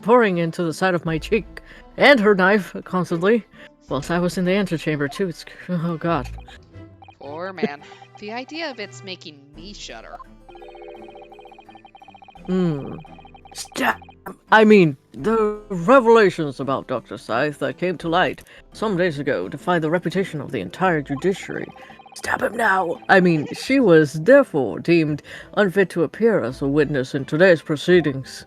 boring into the side of my cheek, and her knife constantly, whilst I was in the antechamber too. Oh god. Poor man. The idea of it's making me shudder. I mean, the revelations about Dr. Scythe that came to light some days ago defy the reputation of the entire judiciary. Stab him now! I mean, she was therefore deemed unfit to appear as a witness in today's proceedings.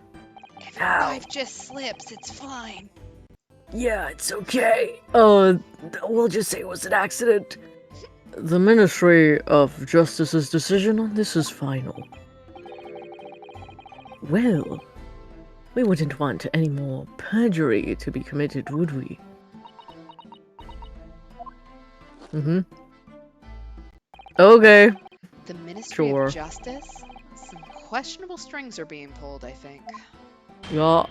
If her knife just slips, it's fine. Yeah, it's okay. We'll just say it was an accident. The Ministry of Justice's decision on this is final. Well, we wouldn't want any more perjury to be committed, would we? Okay. The Ministry Sure. of Justice? Some questionable strings are being pulled, I think. Yeah.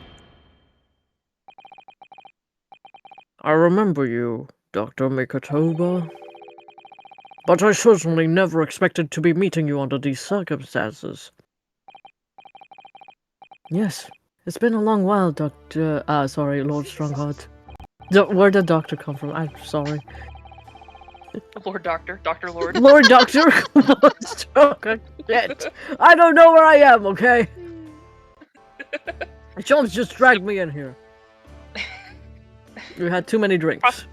I remember you, Dr. Mikotoba. But I certainly never expected to be meeting you under these circumstances. Yes, it's been a long while, Lord Strongheart. Where did Doctor come from? I'm sorry. Lord Doctor, Dr. Lord. Lord Doctor, Lord Strongheart. Shit. I don't know where I am, okay? Jones just dragged me in here. We had too many drinks.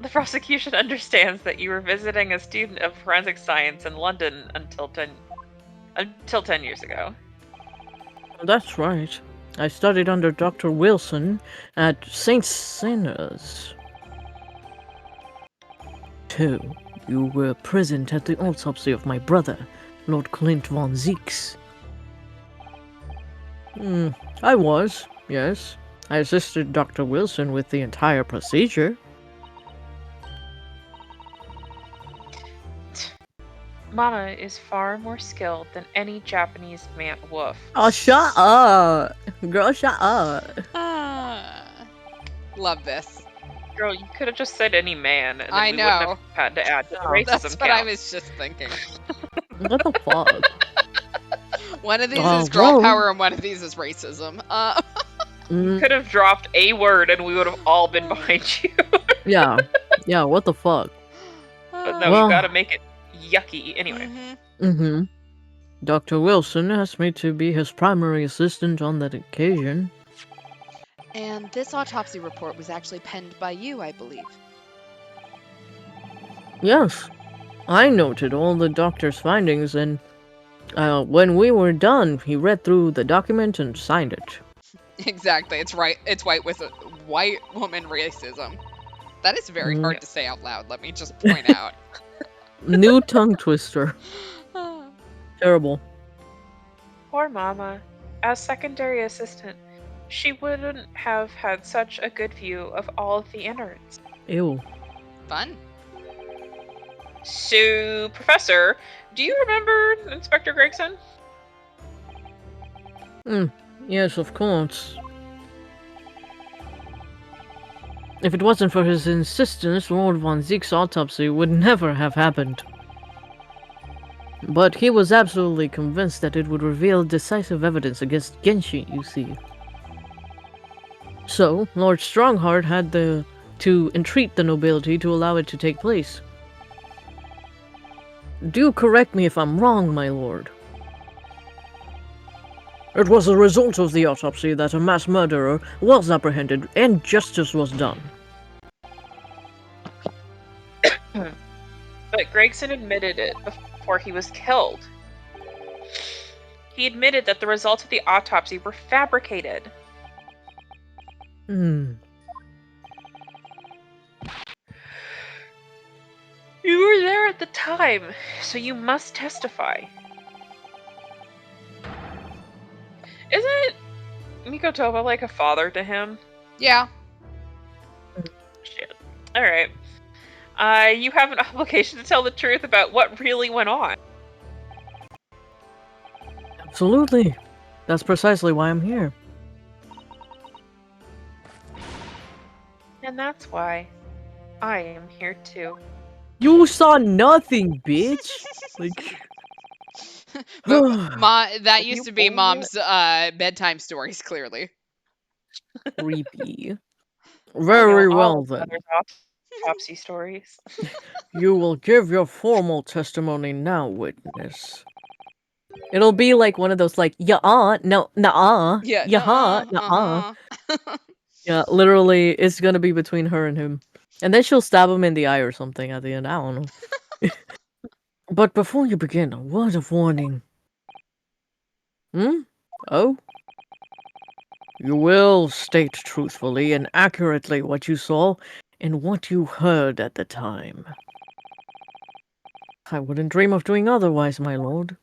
The prosecution understands that you were visiting a student of forensic science in London until 10 years ago. That's right. I studied under Dr. Wilson at St. Sinners. 2. You were present at the autopsy of my brother, Lord Clint von Zieks. I was, yes. I assisted Dr. Wilson with the entire procedure. Mama is far more skilled than any Japanese man. Woof. Oh, shut up! Girl, shut up! Love this. Girl, you could have just said any man, and then I we know. wouldn't have had to add the racism That's what count. I was just thinking. What the fuck? One of these is girl whoa. power and one of these is racism. You could have dropped a word and we would have all been behind you. Yeah, what the fuck? But no, Well- you gotta make it yucky. Anyway. Dr. Wilson asked me to be his primary assistant on that occasion. And this autopsy report was actually penned by you, I believe. Yes, I noted all the doctor's findings, and when we were done, he read through the document and signed it. Exactly. It's right. It's white with a white woman racism. That is very hard to say out loud. Let me just point out. New tongue twister. Terrible. Poor Mama. As secondary assistant, she wouldn't have had such a good view of all of the innards. Ew. Fun. So, Professor, do you remember Inspector Gregson? Yes, of course. If it wasn't for his insistence, Lord von Zieks' autopsy would never have happened. But he was absolutely convinced that it would reveal decisive evidence against Genshi, you see. So, Lord Strongheart had to entreat the nobility to allow it to take place. Do correct me if I'm wrong, my lord. It was a result of the autopsy that a mass murderer was apprehended and justice was done. But Gregson admitted it before he was killed. He admitted that the results of the autopsy were fabricated. You were there at the time, so you must testify. Isn't Mikotoba like a father to him? Yeah. Shit. Alright. You have an obligation to tell the truth about what really went on. Absolutely. That's precisely why I'm here. And that's why I am here too. You saw nothing, bitch! Like... But that If used you to be only- Mom's bedtime stories, clearly. Creepy. I Very know all well of then. Mother's autopsy stories. You will give your formal testimony now, witness. It'll be like one of those like, yeah, no, nah, Yeah. yeah, nah. Yeah, literally, it's gonna be between her and him. And then she'll stab him in the eye or something at the end, I don't know. But before you begin, a word of warning. Oh? You will state truthfully and accurately what you saw and what you heard at the time. I wouldn't dream of doing otherwise, my lord.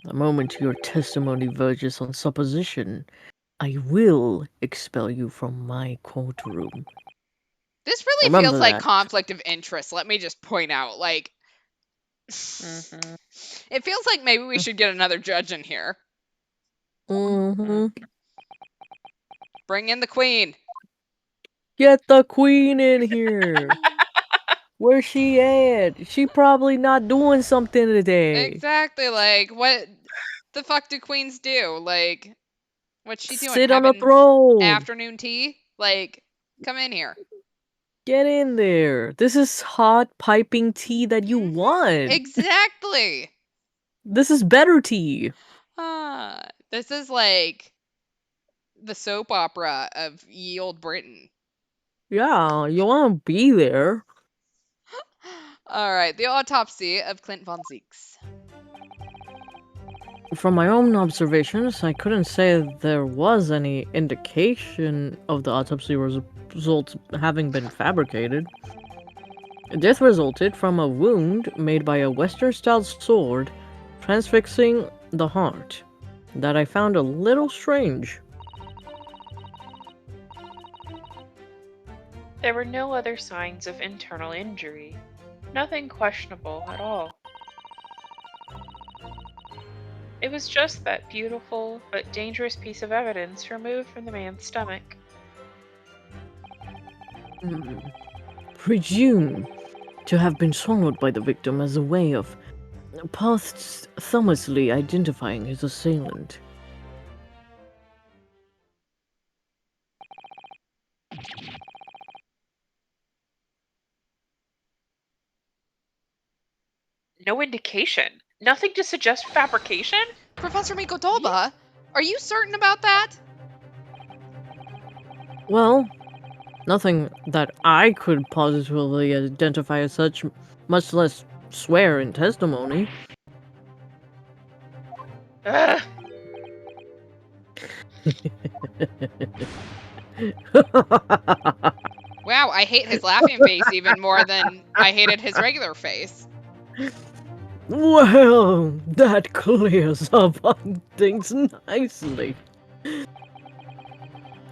The moment your testimony verges on supposition, I will expel you from my courtroom. This really Remember feels like that. conflict of interest. Let me just point out, like, it feels like maybe we should get another judge in here. Bring in the queen. Get the queen in here. Where's she at? She probably not doing something today. Exactly. Like, what the fuck do queens do? Like, what's she doing? Sit on a Having throne. afternoon tea? Like, come in here. Get in there. This is hot piping tea that you want. Exactly. This is better tea. This is like the soap opera of ye old Britain. Yeah, you want to be there. All right, the autopsy of Clint von Zieks. From my own observations, I couldn't say there was any indication of the autopsy results having been fabricated. Death resulted from a wound made by a Western-style sword transfixing the heart that I found a little strange. There were no other signs of internal injury. Nothing questionable at all. It was just that beautiful but dangerous piece of evidence removed from the man's stomach. Presume to have been swallowed by the victim as a way of posthumously identifying his assailant. No indication. Nothing to suggest fabrication? Professor Mikotoba, are you certain about that? Well, nothing that I could positively identify as such, much less swear in testimony. Ugh. Wow, I hate his laughing face even more than I hated his regular face. Well, that clears up things nicely.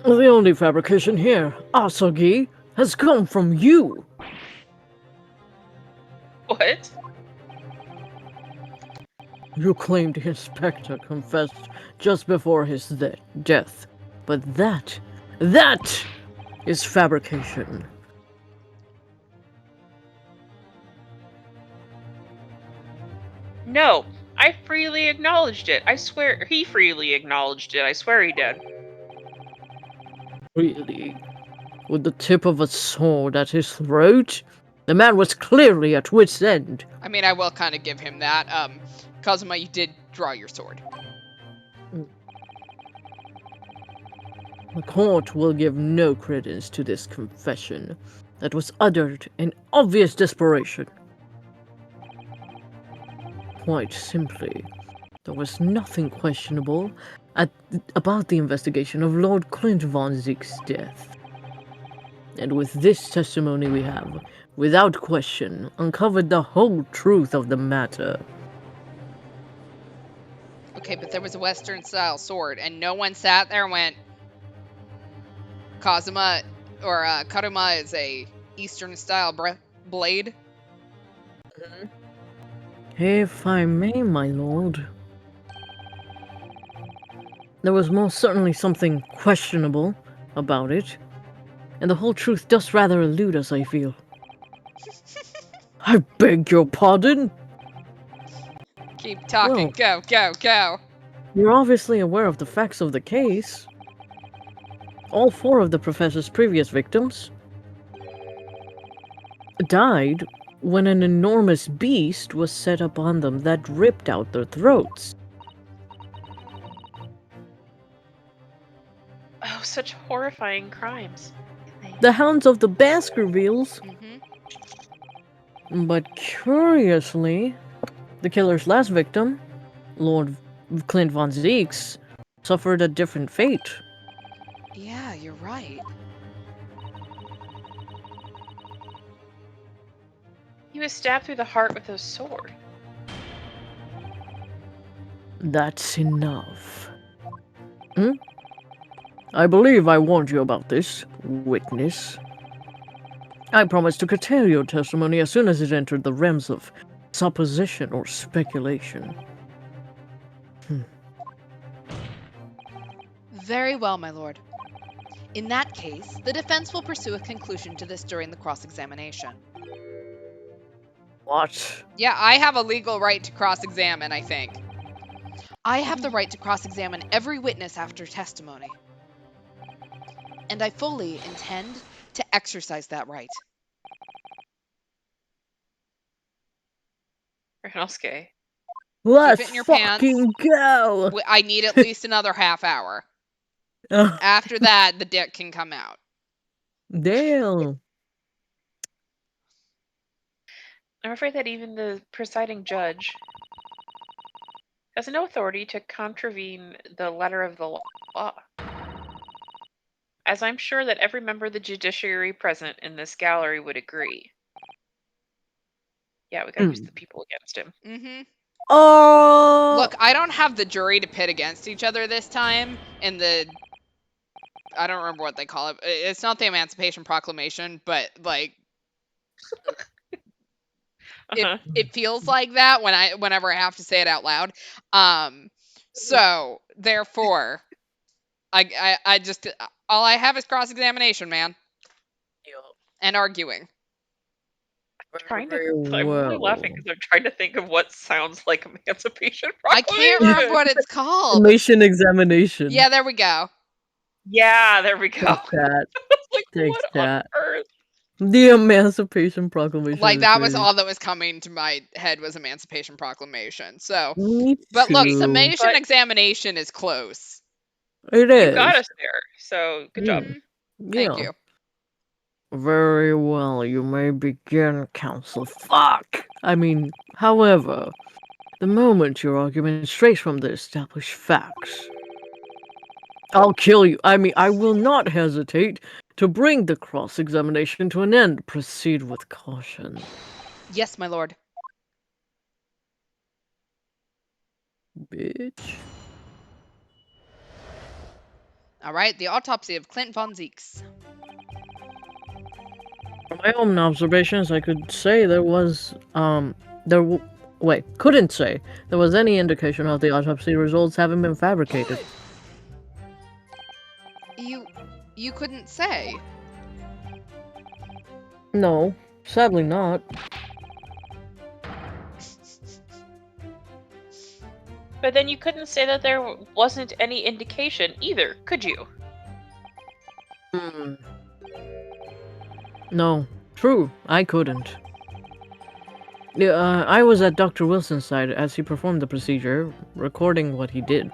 The only fabrication here, Asagi, has come from you. What? You claimed his spectre confessed just before his death. But that is fabrication. No, I freely acknowledged it. I swear, he freely acknowledged it. I swear he did. Really? With the tip of a sword at his throat? The man was clearly at wit's end. I mean, I will kind of give him that. Kazuma, you did draw your sword. The court will give no credence to this confession that was uttered in obvious desperation. Quite simply, there was nothing questionable about the investigation of Lord Clint von Zieks' death. And with this testimony we have, without question, uncovered the whole truth of the matter. Okay, but there was a Western-style sword, and no one sat there and went, Kazuma, or Karuma is a Eastern-style blade? If I may, my lord. There was most certainly something questionable about it, and the whole truth does rather elude us, I feel. I beg your pardon? Keep talking, Well, go. You're obviously aware of the facts of the case. All 4 of the professor's previous victims died when an enormous beast was set upon them that ripped out their throats. Oh, such horrifying crimes. The Hounds of the Baskervilles. Mm-hmm. But curiously, the killer's last victim, Lord Clint von Zieks, suffered a different fate. Yeah, you're right. He was stabbed through the heart with a sword. That's enough. I believe I warned you about this, witness. I promised to curtail your testimony as soon as it entered the realms of supposition or speculation. Very well, my lord. In that case, the defense will pursue a conclusion to this during the cross-examination. What? Yeah, I have a legal right to cross-examine, I think. I have the right to cross-examine every witness after testimony. And I fully intend to exercise that right. Ryunosuke. Let's Keep it in your fucking go! I need at least another half hour. After that, the dick can come out. Damn. I'm afraid that even the presiding judge has no authority to contravene the letter of the law. As I'm sure that every member of the judiciary present in this gallery would agree. Yeah, we gotta use the people against him. Mm-hmm. Oh! Look, I don't have the jury to pit against each other this time in the... I don't remember what they call it. It's not the Emancipation Proclamation, but, like... It feels like that whenever I have to say it out loud. So therefore, I just all I have is cross-examination, man, and arguing. I'm really laughing because I'm trying to think of what sounds like Emancipation Proclamation. I can't remember what it's called. Summation examination. Yeah, there we go. Yeah, there we go. Thanks, Pat. Like, Thanks, what Pat. on earth? The Emancipation Proclamation. Like that was all that was coming to my head was Emancipation Proclamation. So, Me but look, too. summation examination is close. It is. You got us there, so good job. Thank you. Very well, you may begin, counsel. Fuck! I mean, however, the moment your argument strays from the established facts, I'll kill you. I mean, I will not hesitate to bring the cross-examination to an end. Proceed with caution. Yes, my lord. bitch. Alright, the autopsy of Clint von Zieks. From my own observations, I could say couldn't say there was any indication of the autopsy results having been fabricated. You couldn't say? No, sadly not. But then you couldn't say that there wasn't any indication either, could you? No, true, I couldn't. I was at Dr. Wilson's side as he performed the procedure, recording what he did.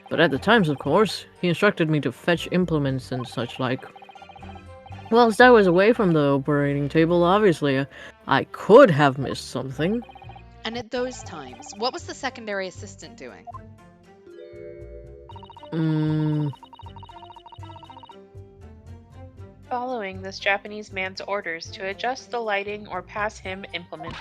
But at the times, of course, he instructed me to fetch implements and such like. Whilst I was away from the operating table, obviously, I could have missed something. And at those times, what was the secondary assistant doing? Following this Japanese man's orders to adjust the lighting or pass him implements.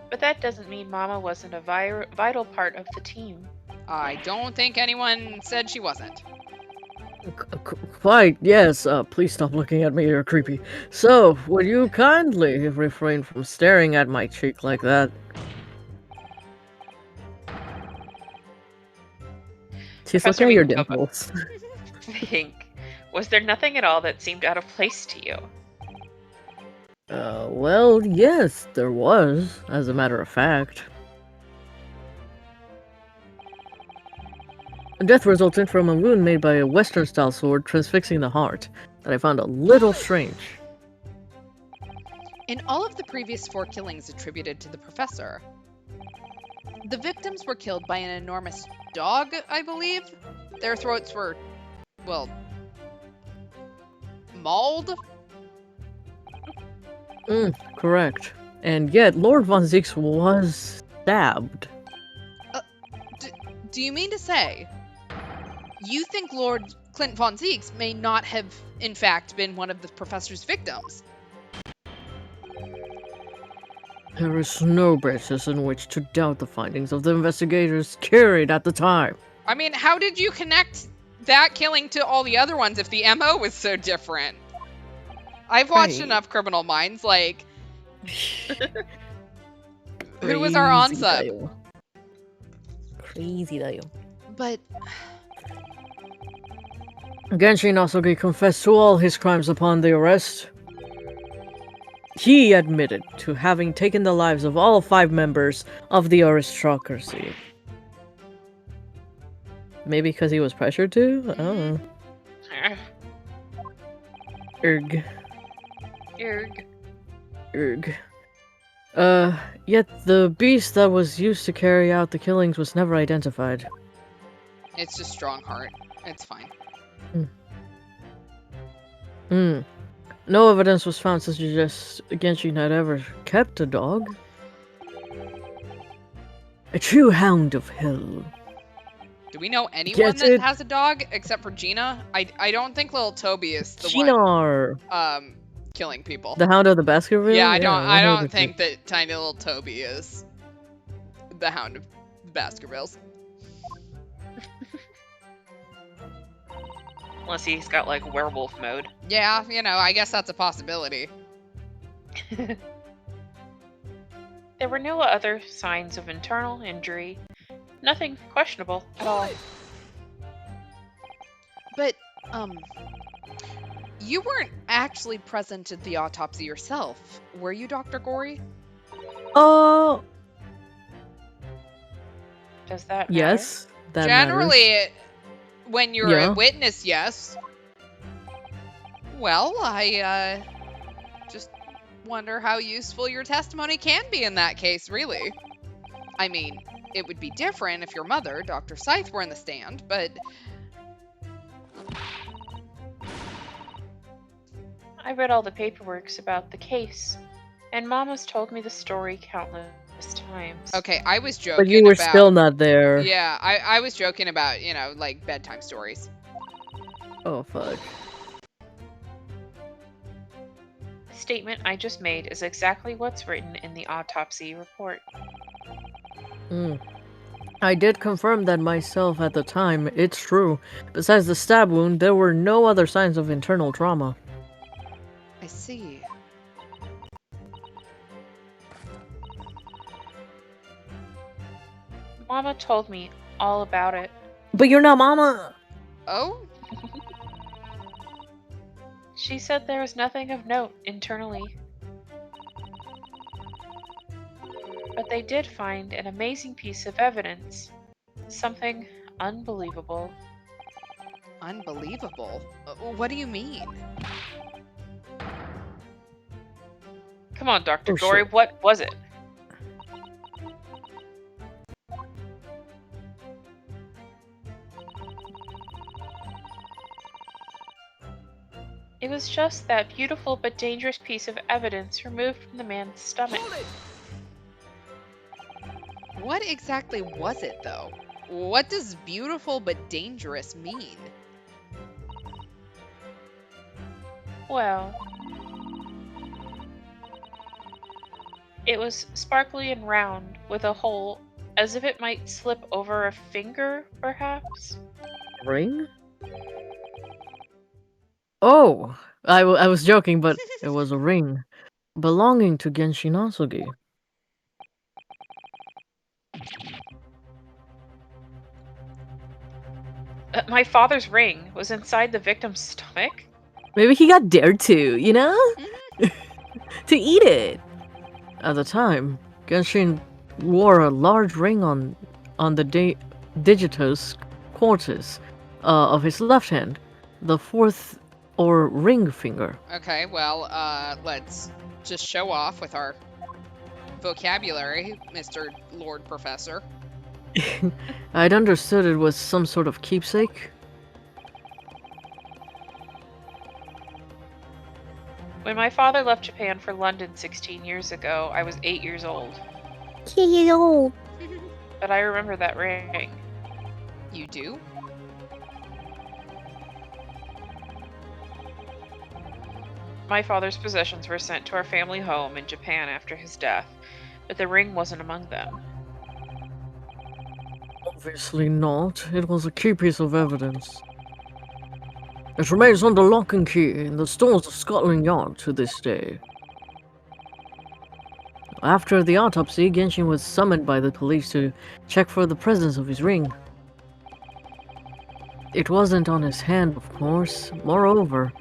But that doesn't mean Mama wasn't a vital part of the team. I don't think anyone said she wasn't. Quite, yes. Please stop looking at me, you're creepy. So, would you kindly refrain from staring at my cheek like that? She's Professor looking at your Ryunosuke. dimples. Think, was there nothing at all that seemed out of place to you? Well, yes, there was, as a matter of fact. A death resulted from a wound made by a Western-style sword transfixing the heart that I found a little strange. In all of the previous 4 killings attributed to the professor, the victims were killed by an enormous dog, I believe. Their throats were, well, mauled? Correct. And yet, Lord von Zieks was stabbed. Do you mean to say you think Lord Clint von Zieks may not have, in fact, been one of the professor's victims? There is no basis in which to doubt the findings of the investigators carried at the time. I mean, how did you connect that killing to all the other ones if the MO was so different? I've watched enough Criminal Minds, like... Who was our Ansub? Crazy Dayo. But... Ryunosuke confessed to all his crimes upon the arrest. He admitted to having taken the lives of all 5 members of the aristocracy. Maybe because he was pressured to? I don't know. Erg. Yet the beast that was used to carry out the killings was never identified. It's just Strongheart. It's fine. No evidence was found to suggest Genshin had ever kept a dog. A true hound of hell. Do we know anyone that has a dog except for Gina? I don't think little Toby is the one killing people. The Hound of the Baskerville? Yeah, I don't think that tiny little Toby is the Hound of the Baskervilles. Unless he's got, like, werewolf mode. Yeah, you know, I guess that's a possibility. There were no other signs of internal injury. Nothing questionable at all. But, you weren't actually present at the autopsy yourself, were you, Dr. Gory? Oh. Does that matter? Yes. That Generally, when you're a witness, yes. Well, I, just wonder how useful your testimony can be in that case, really. I mean, it would be different if your mother, Dr. Scythe, were in the stand, but... I read all the paperworks about the case, and Mama's told me the story countless times. Okay, I was joking But you were still not there. Yeah, I was joking about, you know, like, bedtime stories. Oh, fuck. statement I just made is exactly what's written in the autopsy report. I did confirm that myself at the time. It's true. Besides the stab wound, there were no other signs of internal trauma. I see. Mama told me all about it. But you're not Mama! Oh? She said there was nothing of note internally. But they did find an amazing piece of evidence. Something unbelievable. Unbelievable. What do you mean? Come on, Dr. Oh, Gory, shit. what was it? It was just that beautiful but dangerous piece of evidence removed from the man's stomach. What exactly was it, though? What does beautiful but dangerous mean? Well, it was sparkly and round, with a hole, as if it might slip over a finger, perhaps? Ring? Oh! I was joking, but it was a ring. Belonging to Genshinosuke. My father's ring was inside the victim's stomach? Maybe he got dared to, you know? Mhm. To eat it! At the time, Genshin wore a large ring on the digitus quartus of his left hand, the fourth or ring finger. Okay, well, let's just show off with our vocabulary, Mr. Lord Professor. I'd understood it was some sort of keepsake. When my father left Japan for London 16 years ago, I was 8 years old. But I remember that ring. You do? My father's possessions were sent to our family home in Japan after his death, but the ring wasn't among them. Obviously not. It was a key piece of evidence. It remains under lock and key in the stores of Scotland Yard to this day. After the autopsy, Genshin was summoned by the police to check for the presence of his ring. It wasn't on his hand, of course. Moreover,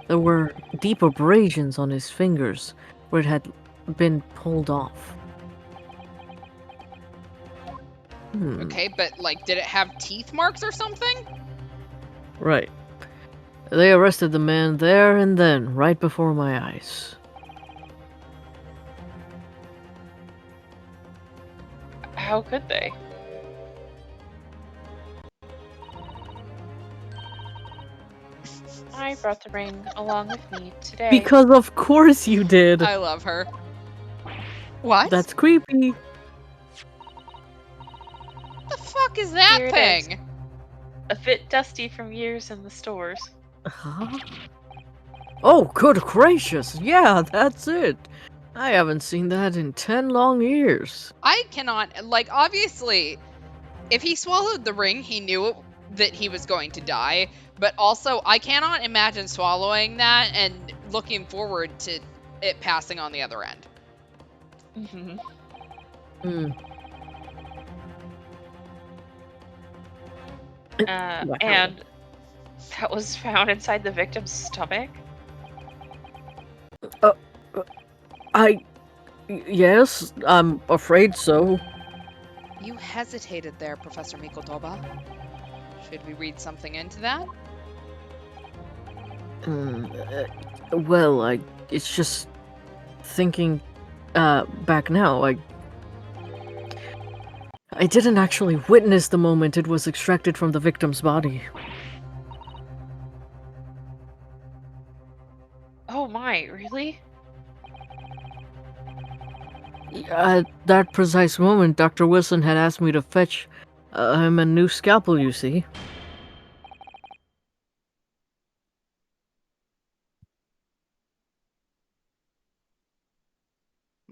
there were deep abrasions on his fingers where it had been pulled off. Okay, but, like, did it have teeth marks or something? Right. They arrested the man there and then, right before my eyes. How could they? I brought the ring along with me today. Because of course you did! I love her. What? That's creepy! The fuck is that Here it thing? A bit dusty from years in the stores. Huh? Oh, good gracious! Yeah, that's it! I haven't seen that in 10 long years. I cannot, like, obviously, if he swallowed the ring, he knew that he was going to die, but also, I cannot imagine swallowing that and looking forward to it passing on the other end. Mm-hmm. Wow. And that was found inside the victim's stomach? Yes, I'm afraid so. You hesitated there, Professor Mikotoba. Should we read something into that? Well, it's just thinking, back now, I didn't actually witness the moment it was extracted from the victim's body. Oh my, really? At that precise moment, Dr. Wilson had asked me to fetch him a new scalpel, you see.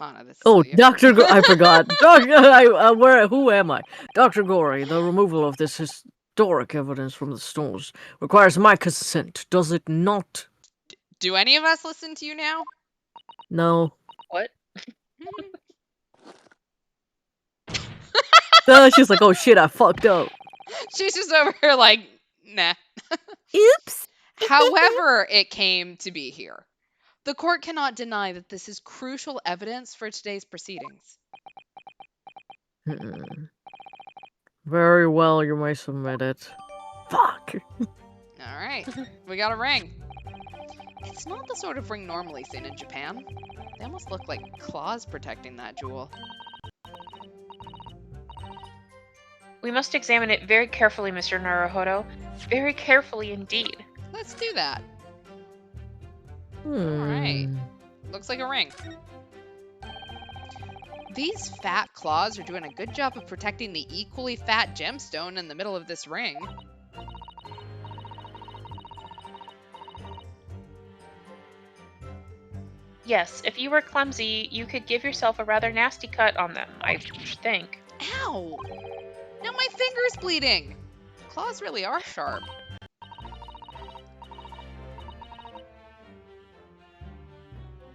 Mana, this is Oh, all you. Dr. I forgot. Who am I? Dr. Gory, the removal of this historic evidence from the stones requires my consent, does it not? Do any of us listen to you now? No. What? She's like, oh shit, I fucked up. She's just over here like, nah. Oops. However it came to be here, the court cannot deny that this is crucial evidence for today's proceedings. Very well, you may submit it. Fuck. All right, we got a ring. It's not the sort of ring normally seen in Japan. They almost look like claws protecting that jewel. We must examine it very carefully, Mr. Naruhodo. Very carefully indeed. Let's do that. Alright. Looks like a ring. These fat claws are doing a good job of protecting the equally fat gemstone in the middle of this ring. Yes, if you were clumsy, you could give yourself a rather nasty cut on them, I should think. Ow! Now my finger's bleeding! Claws really are sharp.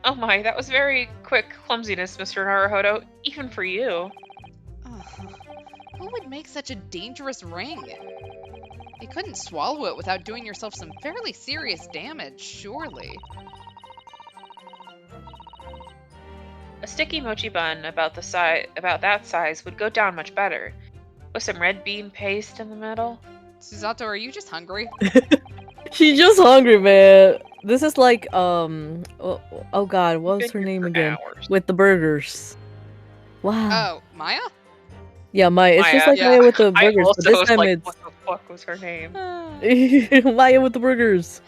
Oh my, that was very quick clumsiness, Mr. Naruhodo, even for you. Ugh. Who would make such a dangerous ring? You couldn't swallow it without doing yourself some fairly serious damage, surely. A sticky mochi bun about that size would go down much better, with some red bean paste in the middle. Susato, are you just hungry? She's just hungry, man. This is like, oh god, what was her name again? Hours. With the burgers. Wow. Oh, Maya? Yeah, Maya. It's just like yeah. Maya with the I burgers, also but this was time like, it's... what the fuck was her name? Maya with the burgers.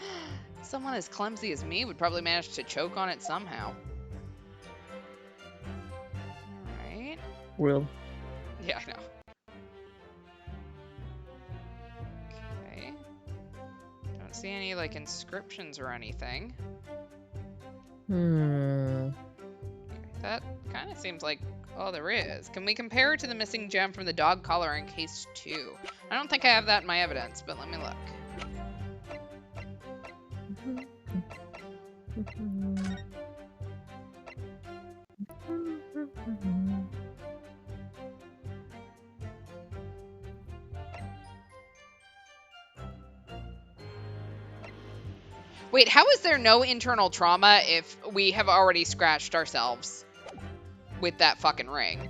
Someone as clumsy as me would probably manage to choke on it somehow. Alright. Real. Yeah, I know. Okay. Don't see any, like, inscriptions or anything. That kind of seems like all there is. Can we compare it to the missing gem from the dog collar in case 2? I don't think I have that in my evidence, but let me look. Wait, how is there no internal trauma if we have already scratched ourselves with that fucking ring?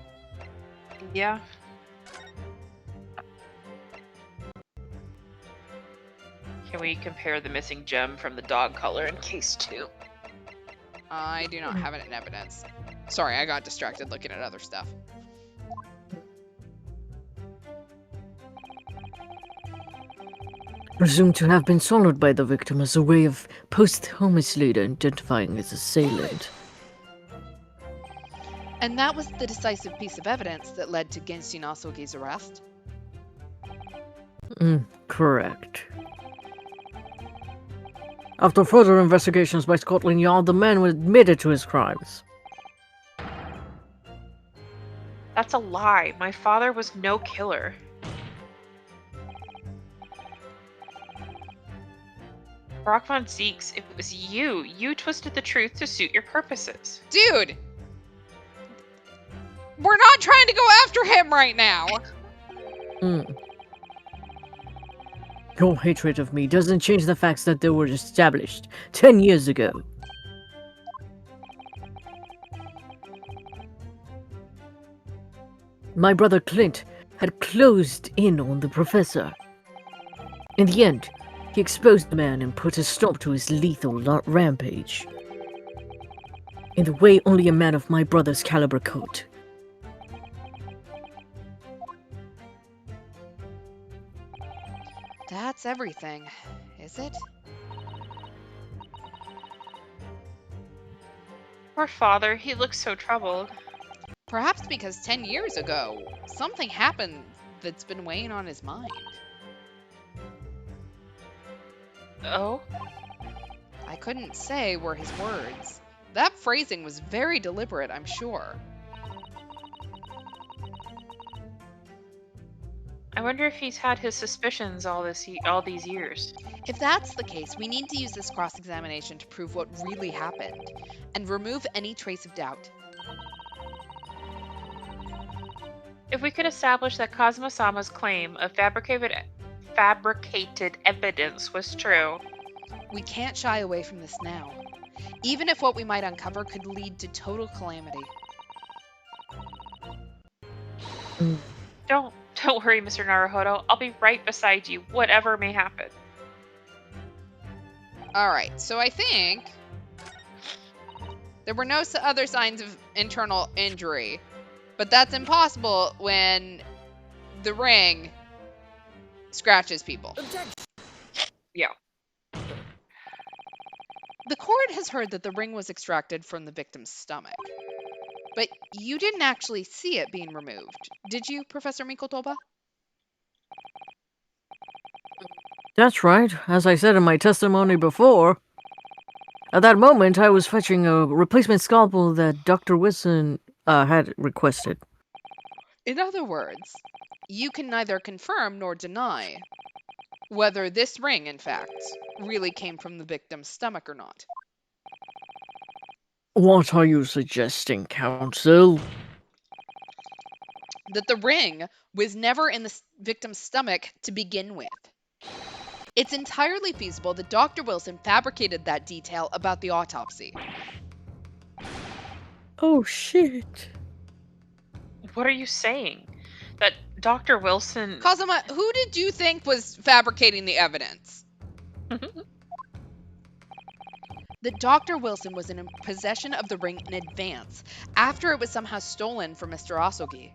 Yeah. Can we compare the missing gem from the dog collar in case 2? I do not have it in evidence. Sorry, I got distracted looking at other stuff. Presumed to have been swallowed by the victim as a way of posthumously identifying his assailant. And that was the decisive piece of evidence that led to Genshin Asugi's arrest? Correct. After further investigations by Scotland Yard, the man was admitted to his crimes. That's a lie. My father was no killer. Brock von Zieks, it was you. You twisted the truth to suit your purposes. Dude! We're not trying to go after him right now! Your hatred of me doesn't change the facts that they were established 10 years ago. My brother Clint had closed in on the professor. In the end, he exposed the man and put a stop to his lethal rampage. In the way only a man of my brother's caliber could. That's everything, is it? Poor father, he looks so troubled. Perhaps because 10 years ago, something happened that's been weighing on his mind. Oh? I couldn't say were his words, That phrasing was very deliberate, I'm sure. I wonder if he's had his suspicions all these years. If that's the case, we need to use this cross-examination to prove what really happened and remove any trace of doubt. If we could establish that Kazuma-sama's claim of fabricated evidence was true. We can't shy away from this now, even if what we might uncover could lead to total calamity. Don't worry, Mr. Naruhodo. I'll be right beside you, whatever may happen. Alright, so I think there were no other signs of internal injury, but that's impossible when the ring scratches people. Yeah. The court has heard that the ring was extracted from the victim's stomach, but you didn't actually see it being removed, did you, Professor Mikotoba? That's right, as I said in my testimony before. At that moment, I was fetching a replacement scalpel that Dr. Wilson had requested. In other words, you can neither confirm nor deny whether this ring, in fact, really came from the victim's stomach or not. What are you suggesting, Counsel? That the ring was never in the victim's stomach to begin with. It's entirely feasible that Dr. Wilson fabricated that detail about the autopsy. Oh, shit. What are you saying? That Dr. Wilson... Kazuma, who did you think was fabricating the evidence? That Dr. Wilson was in possession of the ring in advance, after it was somehow stolen from Mr. Asogi.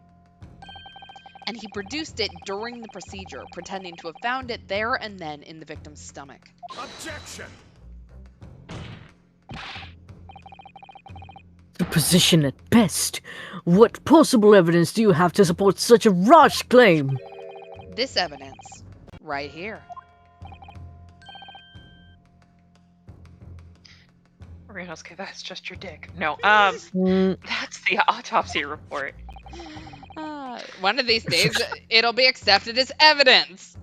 And he produced it during the procedure, pretending to have found it there and then in the victim's stomach. Objection! The position at best. What possible evidence do you have to support such a rash claim? This evidence, right here. Ryunosuke, that's just your dick. No, that's the autopsy report. One of these days, it'll be accepted as evidence.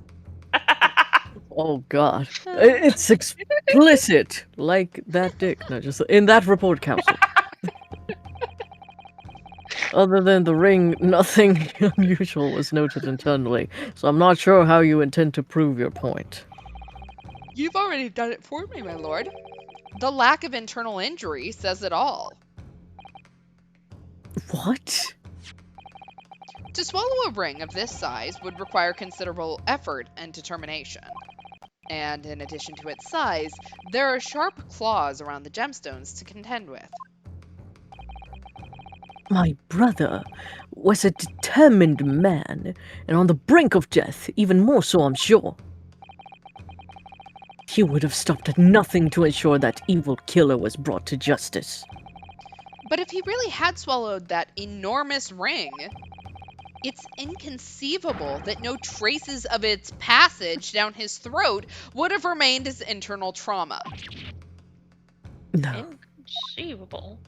Oh god. It's explicit. Like that dick. No, just in that report, Counsel. Other than the ring, nothing unusual was noted internally, so I'm not sure how you intend to prove your point. You've already done it for me, my lord. The lack of internal injury says it all. What? To swallow a ring of this size would require considerable effort and determination. And in addition to its size, there are sharp claws around the gemstones to contend with. My brother was a determined man, and on the brink of death, even more so, I'm sure. He would have stopped at nothing to ensure that evil killer was brought to justice. But if he really had swallowed that enormous ring, it's inconceivable that no traces of its passage down his throat would have remained as internal trauma. No. Inconceivable.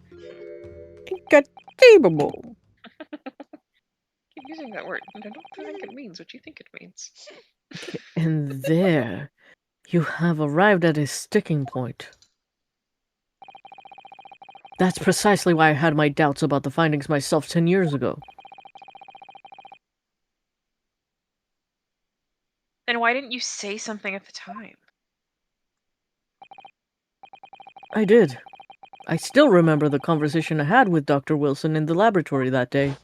Inconceivable. Keep using that word. I don't think it means what you think it means. And there, you have arrived at a sticking point. That's precisely why I had my doubts about the findings myself 10 years ago. Then why didn't you say something at the time? I did. I still remember the conversation I had with Dr. Wilson in the laboratory that day.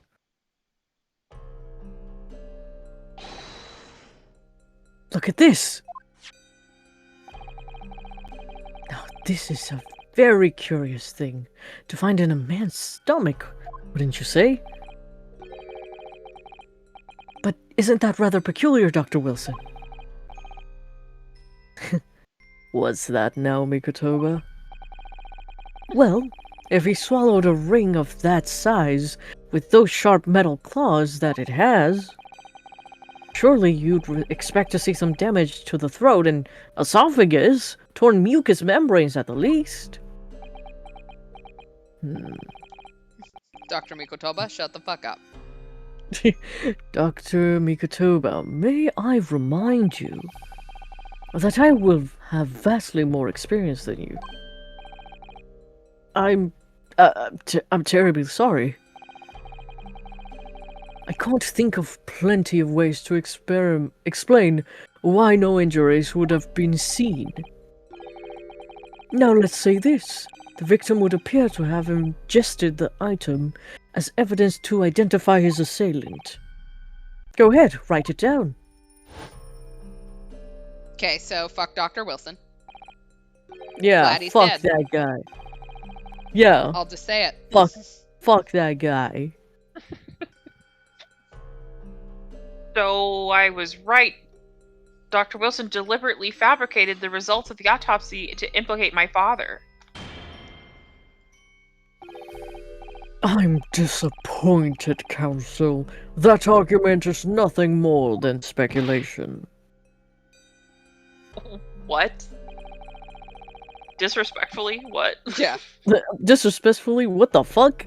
Look at this! Now, this is a very curious thing to find in a man's stomach, wouldn't you say? But isn't that rather peculiar, Dr. Wilson? What's that now, Mikotoba? Well, if he swallowed a ring of that size, with those sharp metal claws that it has, surely you'd expect to see some damage to the throat and esophagus, torn mucous membranes at the least. Dr. Mikotoba, shut the fuck up. Dr. Mikotoba, may I remind you that I will have vastly more experience than you. I'm terribly sorry. I can't think of plenty of ways to explain why no injuries would have been seen. Now let's say this. The victim would appear to have ingested the item as evidence to identify his assailant. Go ahead, write it down. Okay, so fuck Dr. Wilson. Yeah, Glad he's fuck dead. that guy. Yeah, I'll just say it. fuck that guy. So I was right. Dr. Wilson deliberately fabricated the results of the autopsy to implicate my father. I'm disappointed, Counsel. That argument is nothing more than speculation. What? Disrespectfully? What? Yeah. Disrespectfully, what the fuck?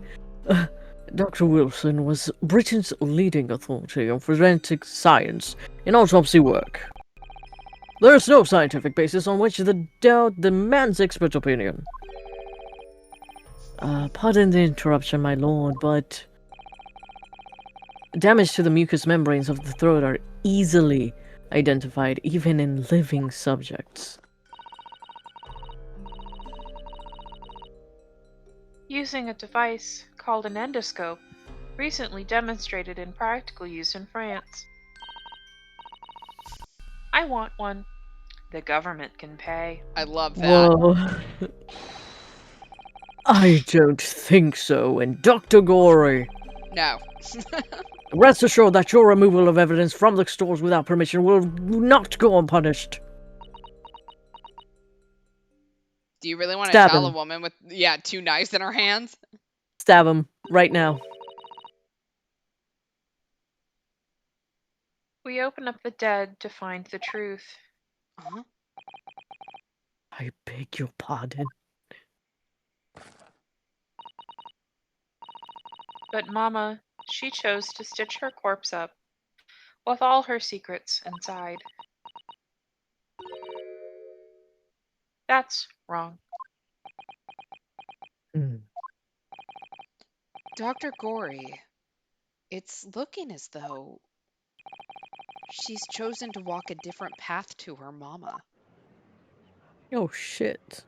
Dr. Wilson was Britain's leading authority on forensic science in autopsy work. There is no scientific basis on which to doubt the man's expert opinion. Pardon the interruption, my lord, but damage to the mucous membranes of the throat are easily identified even in living subjects. Using a device called an endoscope, recently demonstrated in practical use in France. I want one. The government can pay. I love that. Whoa. I don't think so, and Dr. Gory. No. Rest assured that your removal of evidence from the stores without permission will not go unpunished. Do you really want to Stab tell a him. woman with, 2 knives in her hands? Stab him right now. We open up the dead to find the truth. Uh-huh. I beg your pardon. But Mama, she chose to stitch her corpse up, with all her secrets inside. That's wrong. Dr. Gory, it's looking as though she's chosen to walk a different path to her mama. Oh shit.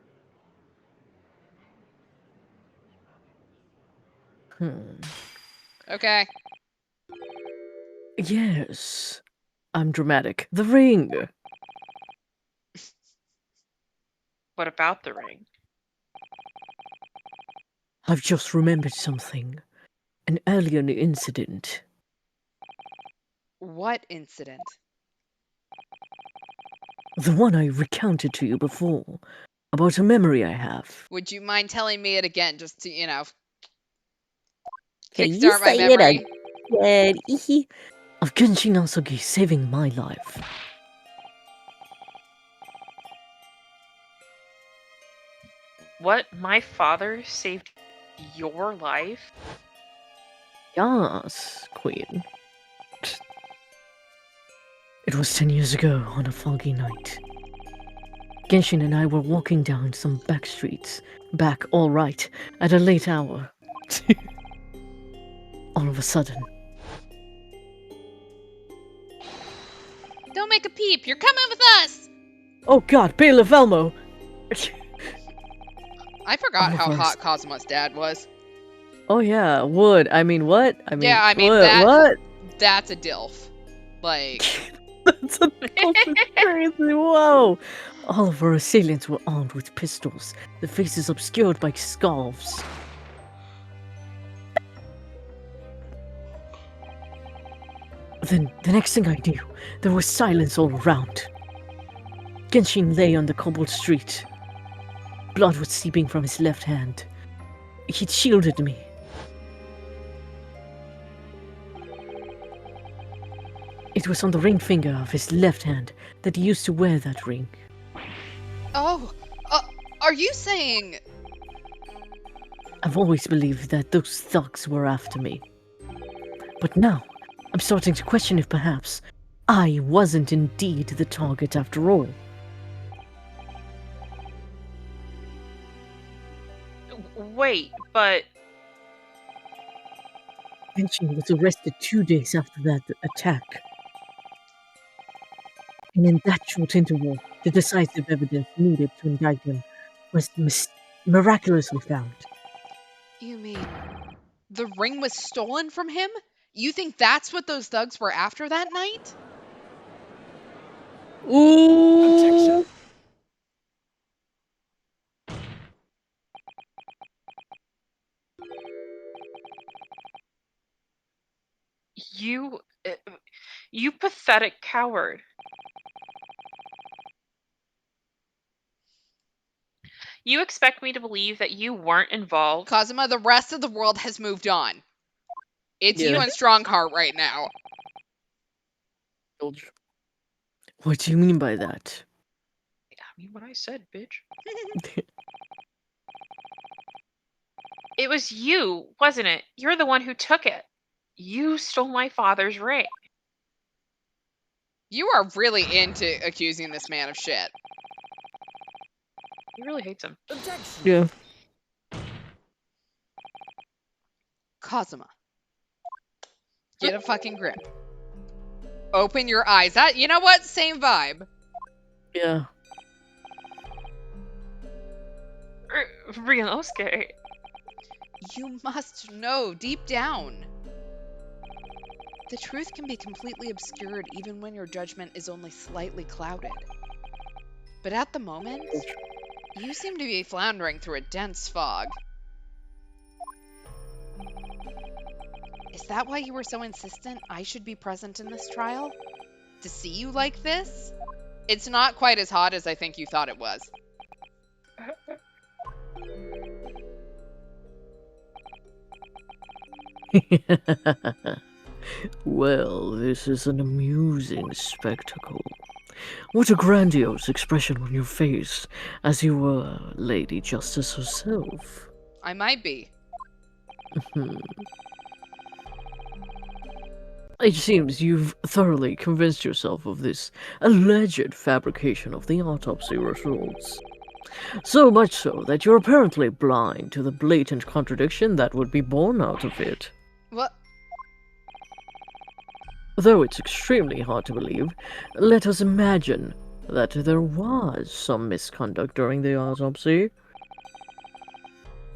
Okay. Yes. I'm dramatic. The ring. What about the ring? I've just remembered something. An earlier incident. What incident? The one I recounted to you before. About a memory I have. Would you mind telling me it again just to, Can you kickstart my say it memory? again? Of Genshin Nasugi saving my life. What? My father saved your life? Yes, Queen. It was 10 years ago on a foggy night. Genshin and I were walking down some back streets, back all right, at a late hour. All of a sudden, Don't make a peep. You're coming with us. oh god, Bailiff Elmo! I forgot Oh, how first. hot Kazuma's dad was. Oh yeah, wood. I mean, what? I mean, Yeah, I mean, what? That's a DILF. Like, That's a crazy. Whoa! All of our assailants were armed with pistols, their faces obscured by scarves. Then, the next thing I knew, there was silence all around. Genshin lay on the cobbled street. Blood was seeping from his left hand. He'd shielded me. It was on the ring finger of his left hand that he used to wear that ring. oh, are you saying I've always believed that those thugs were after me. But now, I'm starting to question if perhaps I wasn't indeed the target after all. Wait, but Kenshin was arrested 2 days after that attack. And in that short interval, the decisive evidence needed to indict him was miraculously found. You mean the ring was stolen from him? You think that's what those thugs were after that night? Ooh! you, you pathetic coward. You expect me to believe that you weren't involved? Kazuma, the rest of the world has moved on. It's you Yeah. and Strongheart right now. What do you mean by that? I mean what I said, bitch. It was you, wasn't it? You're the one who took it. You stole my father's ring. You are really into accusing this man of shit. He really hates him. Yeah. Kazuma, get a fucking grip. Open your eyes. That, you know what? Same vibe. Yeah. Ryunosuke. You must know deep down. The truth can be completely obscured even when your judgment is only slightly clouded. But at the moment, you seem to be floundering through a dense fog. Is that why you were so insistent I should be present in this trial? To see you like this? It's not quite as hot as I think you thought it was. Well, this is an amusing spectacle. What a grandiose expression on your face, as you were Lady Justice herself. I might be. It seems you've thoroughly convinced yourself of this alleged fabrication of the autopsy results. So much so that you're apparently blind to the blatant contradiction that would be born out of it. What? Though it's extremely hard to believe, let us imagine that there was some misconduct during the autopsy.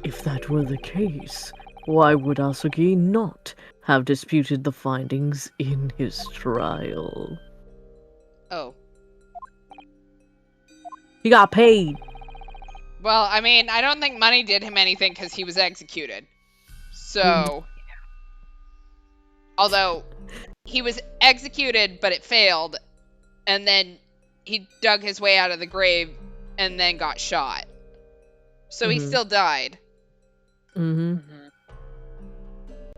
If that were the case, why would Asuki not have disputed the findings in his trial? Oh. He got paid. Well, I mean, I don't think money did him anything because he was executed. So... Although, he was executed, but it failed. And then he dug his way out of the grave and then got shot. So he still died.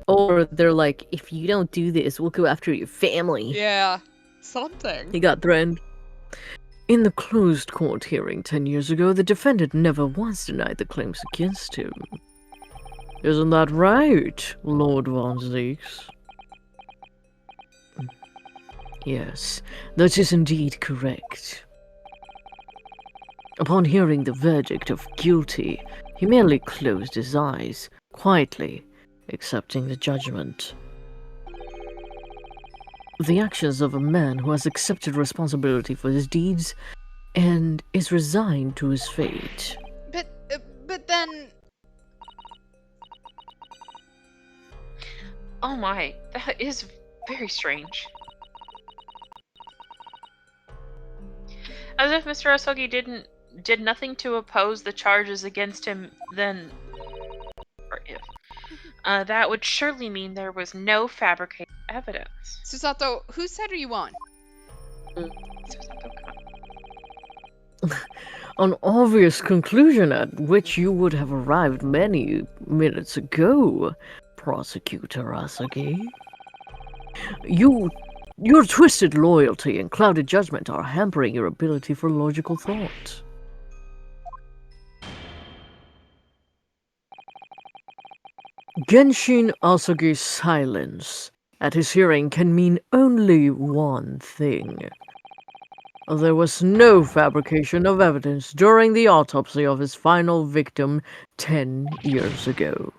Or they're like, if you don't do this, we'll go after your family. Yeah. Something. He got threatened. In the closed court hearing 10 years ago, the defendant never once denied the claims against him. Isn't that right, Lord von Zieks? Yes, that is indeed correct. Upon hearing the verdict of guilty, he merely closed his eyes, quietly accepting the judgment. The actions of a man who has accepted responsibility for his deeds and is resigned to his fate. But then... Oh my, that is very strange. As if Mr. Asuki did nothing to oppose the charges against him, then... Or if... that would surely mean there was no fabricated evidence. Susato, whose side are you on? Susato, An obvious conclusion at which you would have arrived many minutes ago, Prosecutor Asuki. Your twisted loyalty and clouded judgment are hampering your ability for logical thought. Genshin Asugi's silence at his hearing can mean only one thing. There was no fabrication of evidence during the autopsy of his final victim 10 years ago.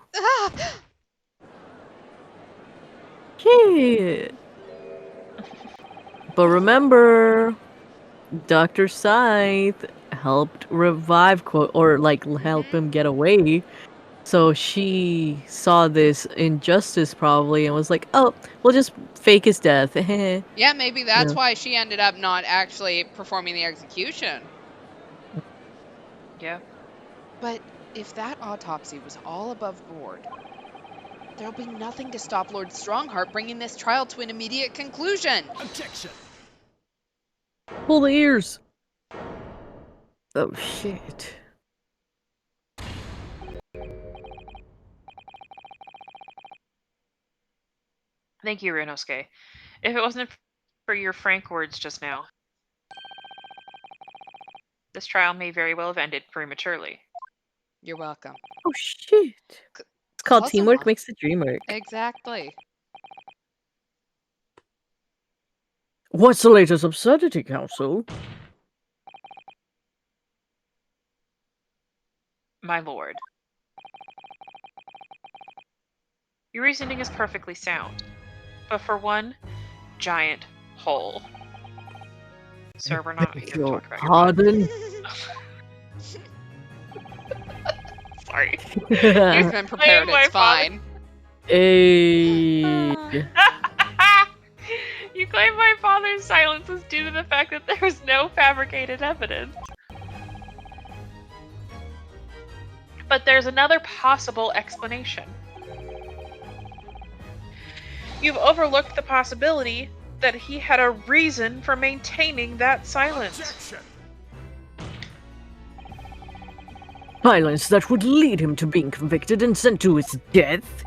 Shit. But remember, Dr. Scythe helped revive help him get away. So she saw this injustice probably and was like, "Oh, we'll just fake his death." Yeah, maybe that's Yeah. why she ended up not actually performing the execution. Yeah. But if that autopsy was all above board, there'll be nothing to stop Lord Strongheart bringing this trial to an immediate conclusion. Objection! Pull the ears. Oh shit. Thank you, Ryunosuke. If it wasn't for your frank words just now, this trial may very well have ended prematurely. You're welcome. Oh shit. It's called teamwork Kazuma. makes the dream work. Exactly. What's the latest absurdity, Council? My lord. Your reasoning is perfectly sound, but for one giant hole. Sir, we're not going to Your talk about your butt. pardon? Sorry. He's been prepared, my it's fine. Hey. You claim my father's silence was due to the fact that there was no fabricated evidence. But there's another possible explanation. You've overlooked the possibility that he had a reason for maintaining that silence. Objection! Silence that would lead him to being convicted and sent to his death?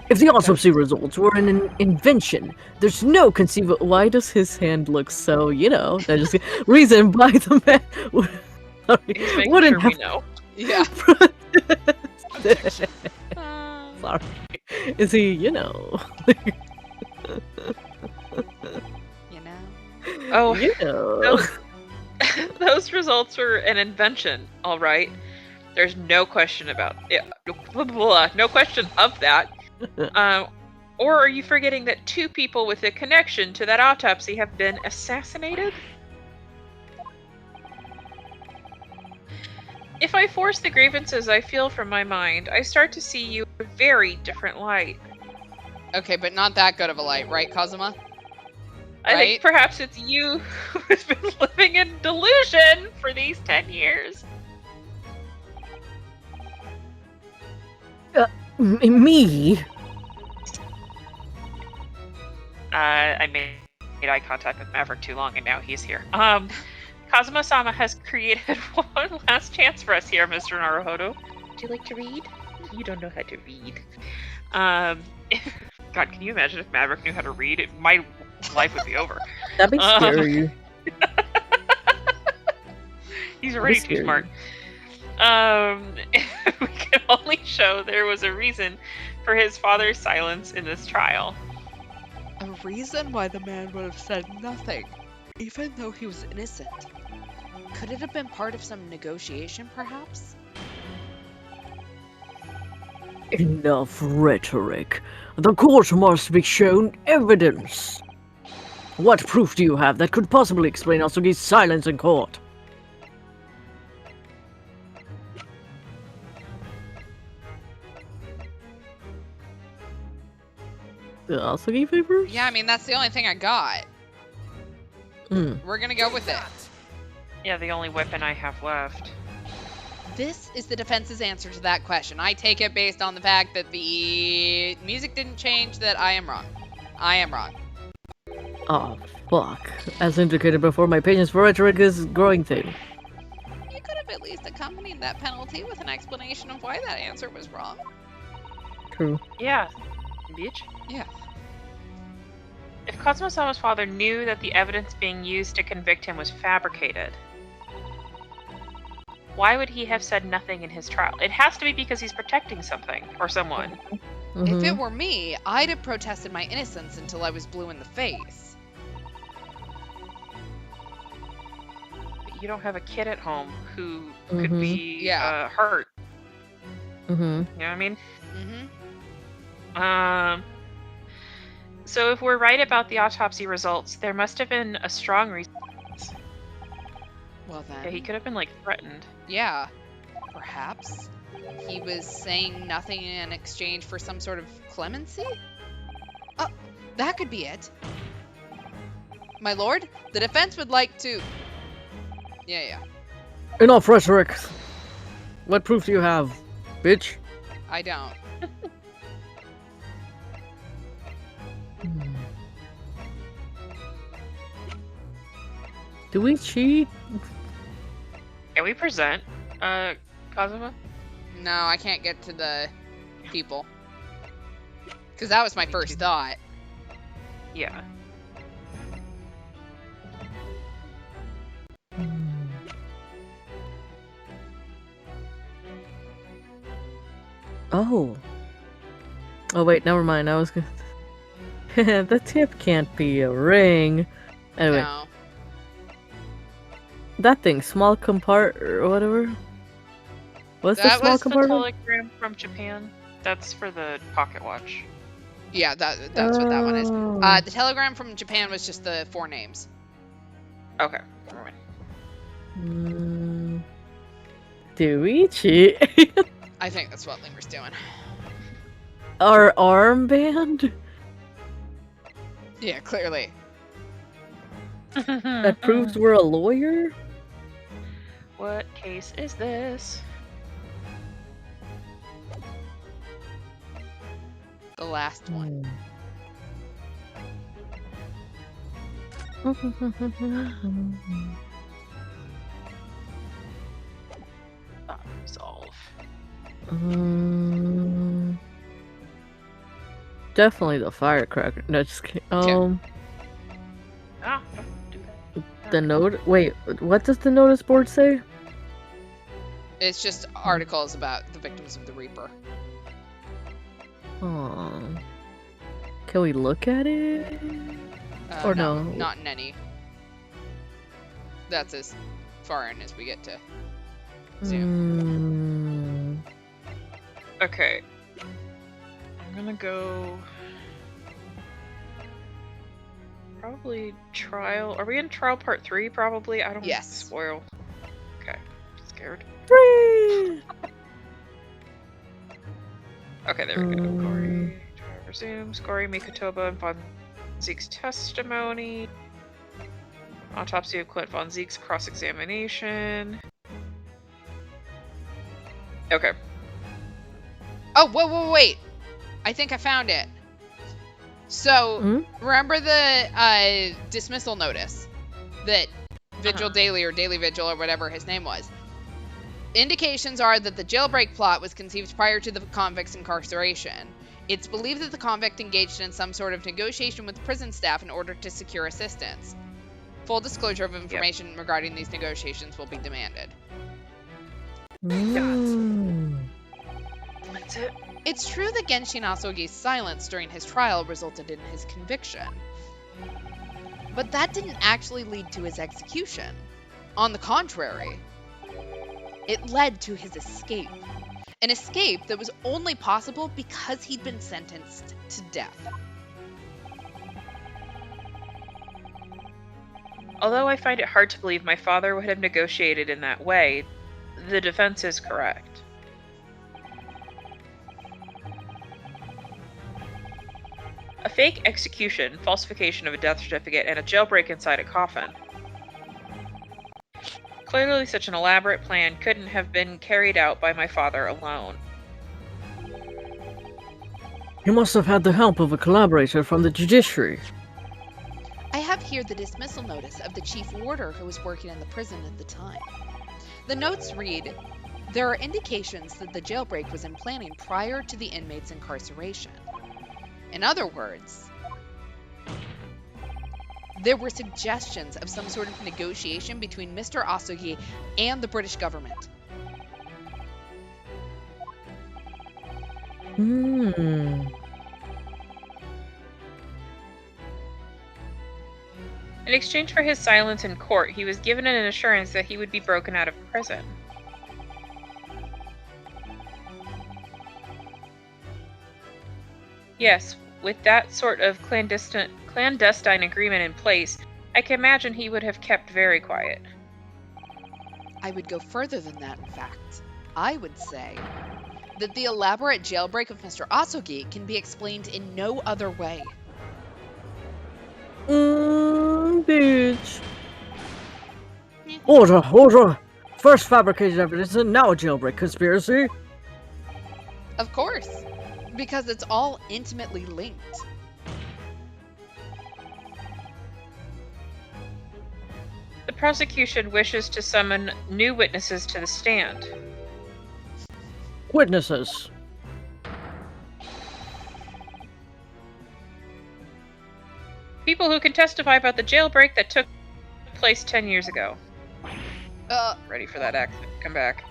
If the autopsy results were an invention, there's no conceivable. Why does his hand look so, that just reason by the man He's making wouldn't sure we have know. Yeah. Objection! Sorry. Is he, You know. Oh, those results were an invention, all right. There's no question about it. No question of that. Or are you forgetting that 2 people with a connection to that autopsy have been assassinated? If I force the grievances I feel from my mind, I start to see you in a very different light. Okay, but not that good of a light, right, Kazuma? I think perhaps it's you who's been living in delusion for these 10 years. Me? I made eye contact with Maverick too long, and now he's here. Kazuma-sama has created one last chance for us here, Mr. Naruhodo. Would you like to read? You don't know how to read. God, can you imagine if Maverick knew how to read? My life would be over. That'd be scary. He's already too smart. We can only show there was a reason for his father's silence in this trial. A reason why the man would have said nothing, even though he was innocent. Could it have been part of some negotiation, perhaps? Enough rhetoric. The court must be shown evidence. What proof do you have that could possibly explain Asugi's silence in court? The Asugi papers? Yeah, I mean, that's the only thing I got. Hmm. We're gonna go with it. Yeah, the only weapon I have left. This is the defense's answer to that question. I take it based on the fact that the music didn't change, that I am wrong. I am wrong. Oh, fuck. As indicated before, my patience for rhetoric is growing thin. You could have at least accompanied that penalty with an explanation of why that answer was wrong. True. Yeah, bitch. Yeah. If Kazuma-sama's father knew that the evidence being used to convict him was fabricated, why would he have said nothing in his trial? It has to be because he's protecting something or someone. If it were me, I'd have protested my innocence until I was blue in the face. But you don't have a kid at home who could be Yeah. hurt. Mm-hmm. You know what I mean? Mm-hmm. So if we're right about the autopsy results, there must have been a strong reason. Well then. Yeah, he could have been like threatened. Yeah. Perhaps. He was saying nothing in exchange for some sort of clemency? Oh, that could be it. My lord, the defense would like to... Yeah. Enough rhetoric. What proof do you have, bitch? I don't. Do we cheat? Can we present, Kazuma? No, I can't get to the people. Because that was my first thought. Yeah. Oh. Oh wait, never mind. I was gonna. The tip can't be a ring. Anyway, No. that thing, small compart or whatever. What's the That small was The compartment? telegram from Japan. That's for the pocket watch. Yeah, that's what that one is. Oh. The telegram from Japan was just the 4 names. Okay, never mind. Do we cheat? I think that's what Lemur's doing. Our armband? Yeah, clearly. That proves we're a lawyer? What case is this? The last one. Resolve. Definitely the firecracker. No, just kidding. Ah, don't do that. The note. Wait, what does the notice board say? It's just articles about the victims of the Reaper. Oh. Can we look at it? Or no? Not in any. That's as far in as we get to zoom. Okay. I'm gonna go... Probably trial... Are we in trial part 3, probably? I don't want to spoil. Okay. Scared. Okay, there we go. Gory. Resume. Gory, Mikotoba, and Von Zieks' testimony. Autopsy of Clint Von Zieks' cross-examination. Okay. Oh, wait. I think I found it. So, remember the dismissal notice that Vigil Daily or Daily Vigil or whatever his name was? Indications are that the jailbreak plot was conceived prior to the convict's incarceration. It's believed that the convict engaged in some sort of negotiation with prison staff in order to secure assistance. Full disclosure of information regarding these negotiations will be demanded. That's it. It's true that Genshin Asogi's silence during his trial resulted in his conviction. But that didn't actually lead to his execution. On the contrary, it led to his escape. An escape that was only possible because he'd been sentenced to death. Although I find it hard to believe my father would have negotiated in that way, the defense is correct. A fake execution, falsification of a death certificate, and a jailbreak inside a coffin. Clearly such an elaborate plan couldn't have been carried out by my father alone. He must have had the help of a collaborator from the judiciary. I have here the dismissal notice of the chief warder who was working in the prison at the time. The notes read, "There are indications that the jailbreak was in planning prior to the inmate's incarceration." In other words, there were suggestions of some sort of negotiation between Mr. Asogi and the British government. Hmm. In exchange for his silence in court, he was given an assurance that he would be broken out of prison. Yes, with that sort of clandestine agreement in place, I can imagine he would have kept very quiet. I would go further than that, in fact. I would say that the elaborate jailbreak of Mr. Asugi can be explained in no other way. Bitch. Order! First fabricated evidence and now a jailbreak conspiracy. Of course, because it's all intimately linked. The prosecution wishes to summon new witnesses to the stand. Witnesses. People who can testify about the jailbreak that took place 10 years ago. Ready for that accent to come back.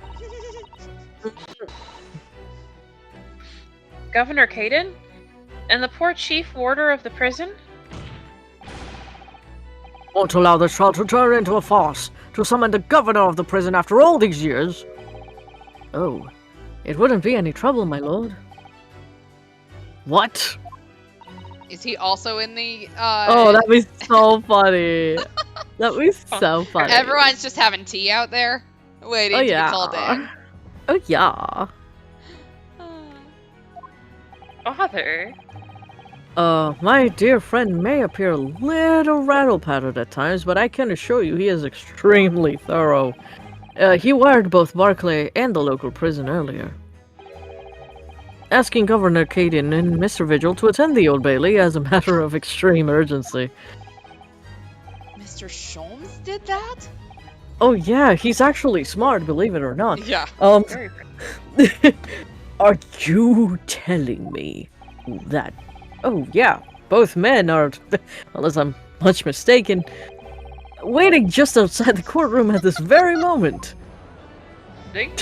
Governor Caden? And the poor chief warder of the prison? Won't allow the trial to turn into a farce. To summon the governor of the prison after all these years. Oh, it wouldn't be any trouble, my lord. What? Is he also in the, Oh, that'd be so funny. That'd be so funny. Everyone's just having tea out there, waiting to be called in. Oh, yeah. Father? My dear friend may appear a little rattle-pated at times, but I can assure you he is extremely thorough. He wired both Barclay and the local prison earlier, asking Governor Caden and Mr. Vigil to attend the Old Bailey as a matter of extreme urgency. Mr. Sholmes did that? Oh yeah, he's actually smart, believe it or not. Yeah. Very Are you telling me that... Oh yeah, both men are, unless I'm much mistaken, waiting just outside the courtroom at this very moment. Ding.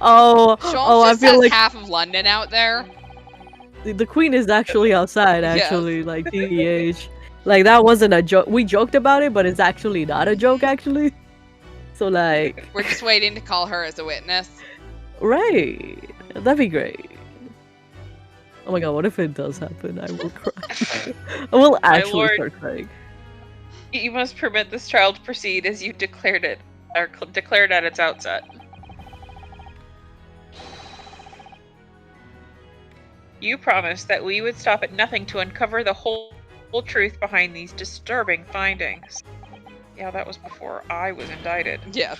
Oh, Sholmes I just feel has like half of London out there. the queen is actually outside, Yes. actually, like, TEH. Like, that wasn't a joke. We joked about it, but it's actually not a joke, actually. So, like... We're just waiting to call her as a witness. Right. That'd be great. Oh my god, what if it does happen? I will cry. I will actually lord. start crying. You must permit this trial to proceed as you declared it, or declared at its outset. You promised that we would stop at nothing to uncover the whole truth behind these disturbing findings. Yeah, that was before I was indicted. Yeah.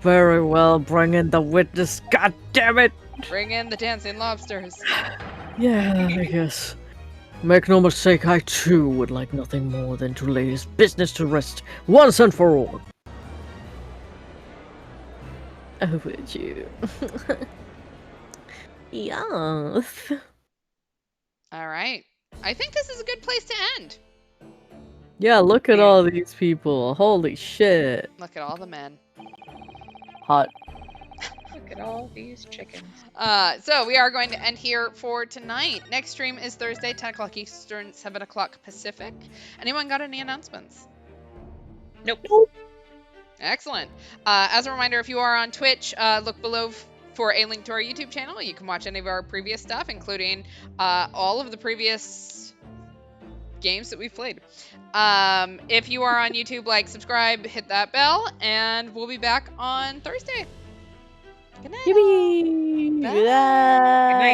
Very well, bring in the witness, god damn it! Bring in the dancing lobsters. Yeah, I guess. Make no mistake, I too would like nothing more than to lay his business to rest once and for all. Oh, would you? Yes. All right. I think this is a good place to end. Yeah, look at all these people. Holy shit. Look at all the men. Hot. Look at all these chickens. So we are going to end here for tonight. Next stream is Thursday, 10 o'clock Eastern, 7 o'clock Pacific. Anyone got any announcements? Nope. Excellent. As a reminder, if you are on Twitch, look below for a link to our YouTube channel. You can watch any of our previous stuff, including all of the previous games that we've played. If you are on YouTube, like, subscribe, hit that bell, and we'll be back on Thursday. Good night. Yippee! Bye.